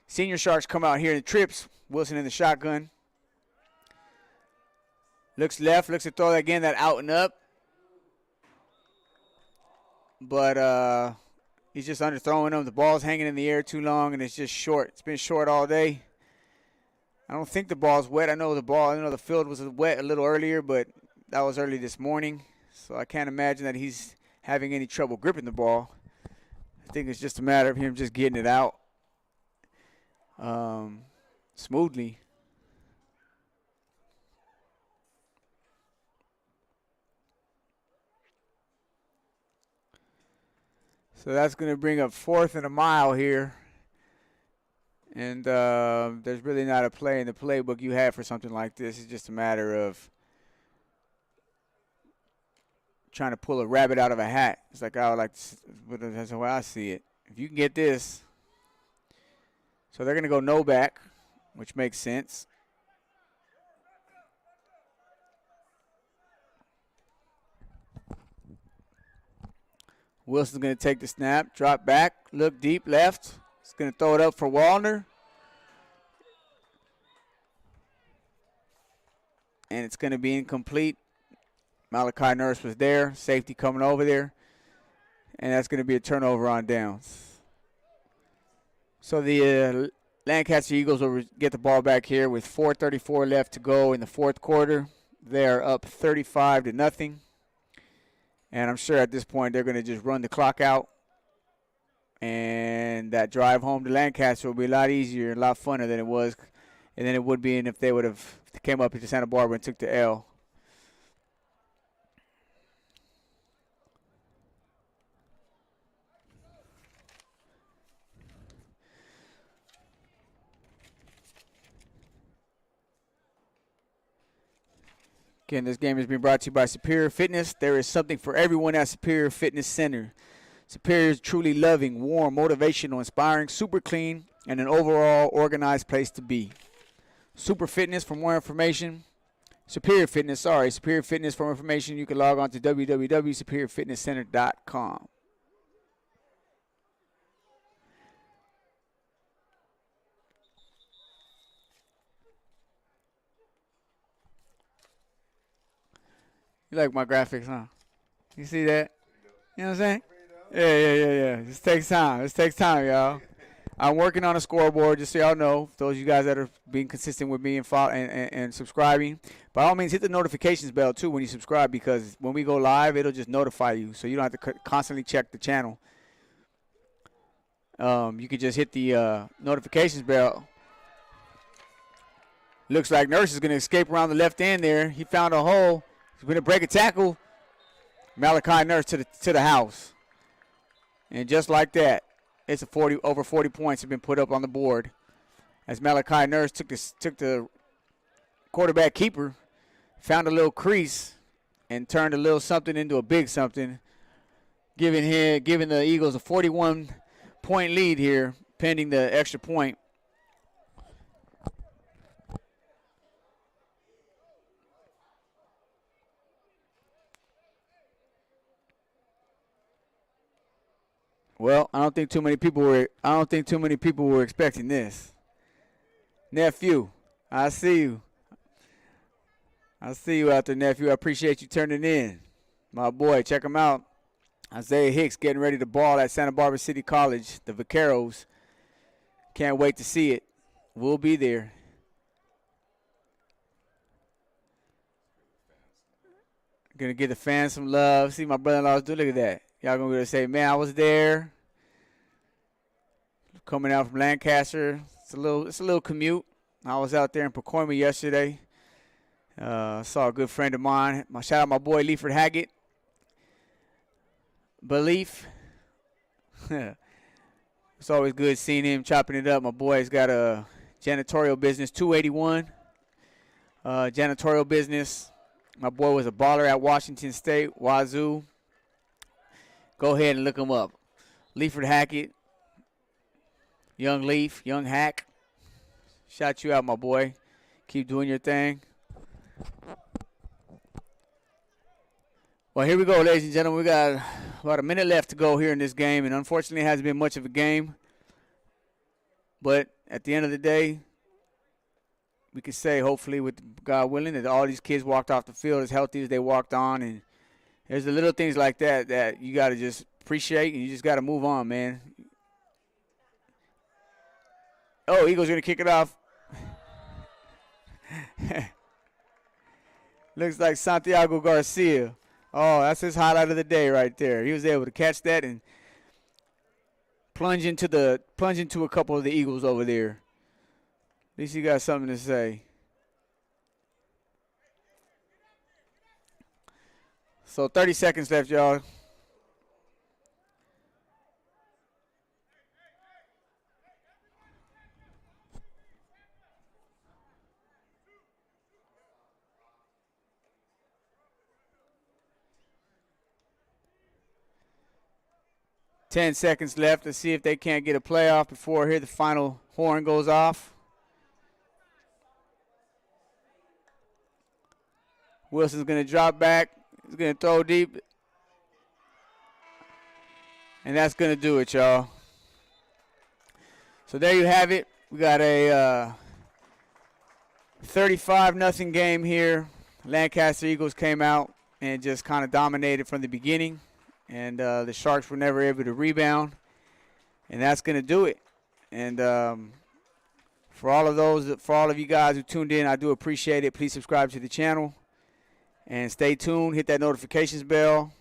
Senior Sharks come out here in trips. Wilson in the shotgun. Looks left, looks to throw again, that out and up. But he's just underthrowing them. The ball's hanging in the air too long, and it's just short. It's been short all day. I don't think the ball's wet. I know the field was wet a little earlier, but that was early this morning. So I can't imagine that he's having any trouble gripping the ball. I think it's just a matter of him just getting it out smoothly. So that's going to bring up 4th and a mile here. And there's really not a play in the playbook you have for something like this. It's just a matter of trying to pull a rabbit out of a hat. It's like that's the way I see it. If you can get this. So they're going to go no back, which makes sense. Wilson's going to take the snap, drop back, look deep left. He's going to throw it up for Wallner. And it's going to be incomplete. Malachi Nurse was there, safety coming over there. And that's going to be a turnover on downs. So the Lancaster Eagles will get the ball back here with 4:34 left to go in the 4th quarter. They're up 35-0. And I'm sure at this point they're going to just run the clock out. And that drive home to Lancaster will be a lot easier and a lot funner than it was. And then it would be if they would have came up into Santa Barbara and took the L. Again, this game has been brought to you by Superior Fitness. There is something for everyone at Superior Fitness Center. Superior is truly loving, warm, motivational, inspiring, super clean, and an overall organized place to be. Superior Fitness for more information, you can log on to www.superiorfitnesscenter.com. You like my graphics, huh? You see that? You know what I'm saying? Yeah. This takes time, y'all. I'm working on a scoreboard, just so y'all know. Those of you guys that are being consistent with me and subscribing. By all means, hit the notifications bell, too, when you subscribe, because when we go live, it'll just notify you, so you don't have to constantly check the channel. You can just hit the notifications bell. Looks like Nurse is going to escape around the left end there. He found a hole. He's going to break a tackle. Malachi Nurse to the house. And just like that, it's over 40 points have been put up on the board as Malachi Nurse took the quarterback keeper found a little crease and turned a little something into a big something, giving the Eagles a 41-point lead here, pending the extra point. Well, I don't think too many people were expecting this. Nephew, I see you. I see you out there, nephew. I appreciate you turning in. My boy, check him out. Isaiah Hicks getting ready to ball at Santa Barbara City College, the Vaqueros. Can't wait to see it. We'll be there. Gonna give the fans some love. See my brother-in-law's do. Look at that. Y'all gonna be able to say, man, I was there. Coming out from Lancaster. It's a little commute. I was out there in Pacoima yesterday. Saw a good friend of mine. Shout out my boy Leiford Haggett. Belief. It's always good seeing him chopping it up. My boy's got a janitorial business, 281 janitorial business. My boy was a baller at Washington State, Wazoo. Go ahead and look him up. Leiford Hackett, Young Leaf, Young Hack. Shout you out, my boy. Keep doing your thing. Well, here we go, ladies and gentlemen. We got about a minute left to go here in this game, and unfortunately it hasn't been much of a game. But at the end of the day, we can say, hopefully, with God willing, that all these kids walked off the field as healthy as they walked on. And there's the little things like that that you got to just appreciate, and you just got to move on, man. Oh, Eagles going to kick it off. Looks like Santiago Garcia. Oh, that's his highlight of the day right there. He was able to catch that and plunge into a couple of the Eagles over there. At least he got something to say. So 30 seconds left, y'all. Ten seconds left to see if they can't get a playoff before here the final horn goes off. Wilson's going to drop back. He's going to throw deep. And that's going to do it, y'all. So there you have it. We got a 35-0 game here. Lancaster Eagles came out and just kind of dominated from the beginning. And the Sharks were never able to rebound. And that's going to do it. And for all of you guys who tuned in, I do appreciate it. Please subscribe to the channel. And stay tuned. Hit that notifications bell.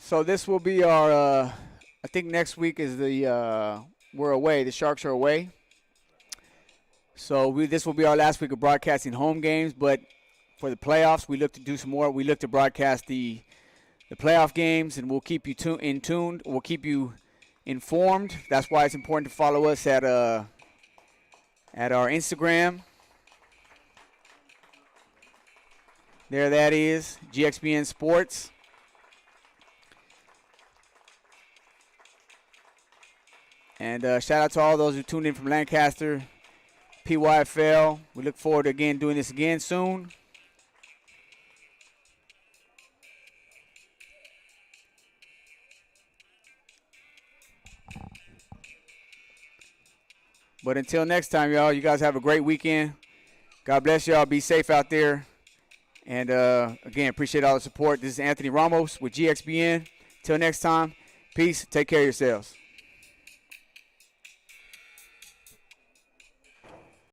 So this will be our, I think next week is we're away. The Sharks are away. So this will be our last week of broadcasting home games. But for the playoffs, we look to do some more. We look to broadcast the playoff games, and we'll keep you in tune. We'll keep you informed. That's why it's important to follow us at our Instagram. There that is, GXBN Sports. And shout out to all those who tuned in from Lancaster, PYFL. We look forward to doing this again soon. But until next time, y'all, you guys have a great weekend. God bless y'all. Be safe out there. And, again, appreciate all the support. This is Anthony Ramos with GXBN. Till next time, peace. Take care of yourselves.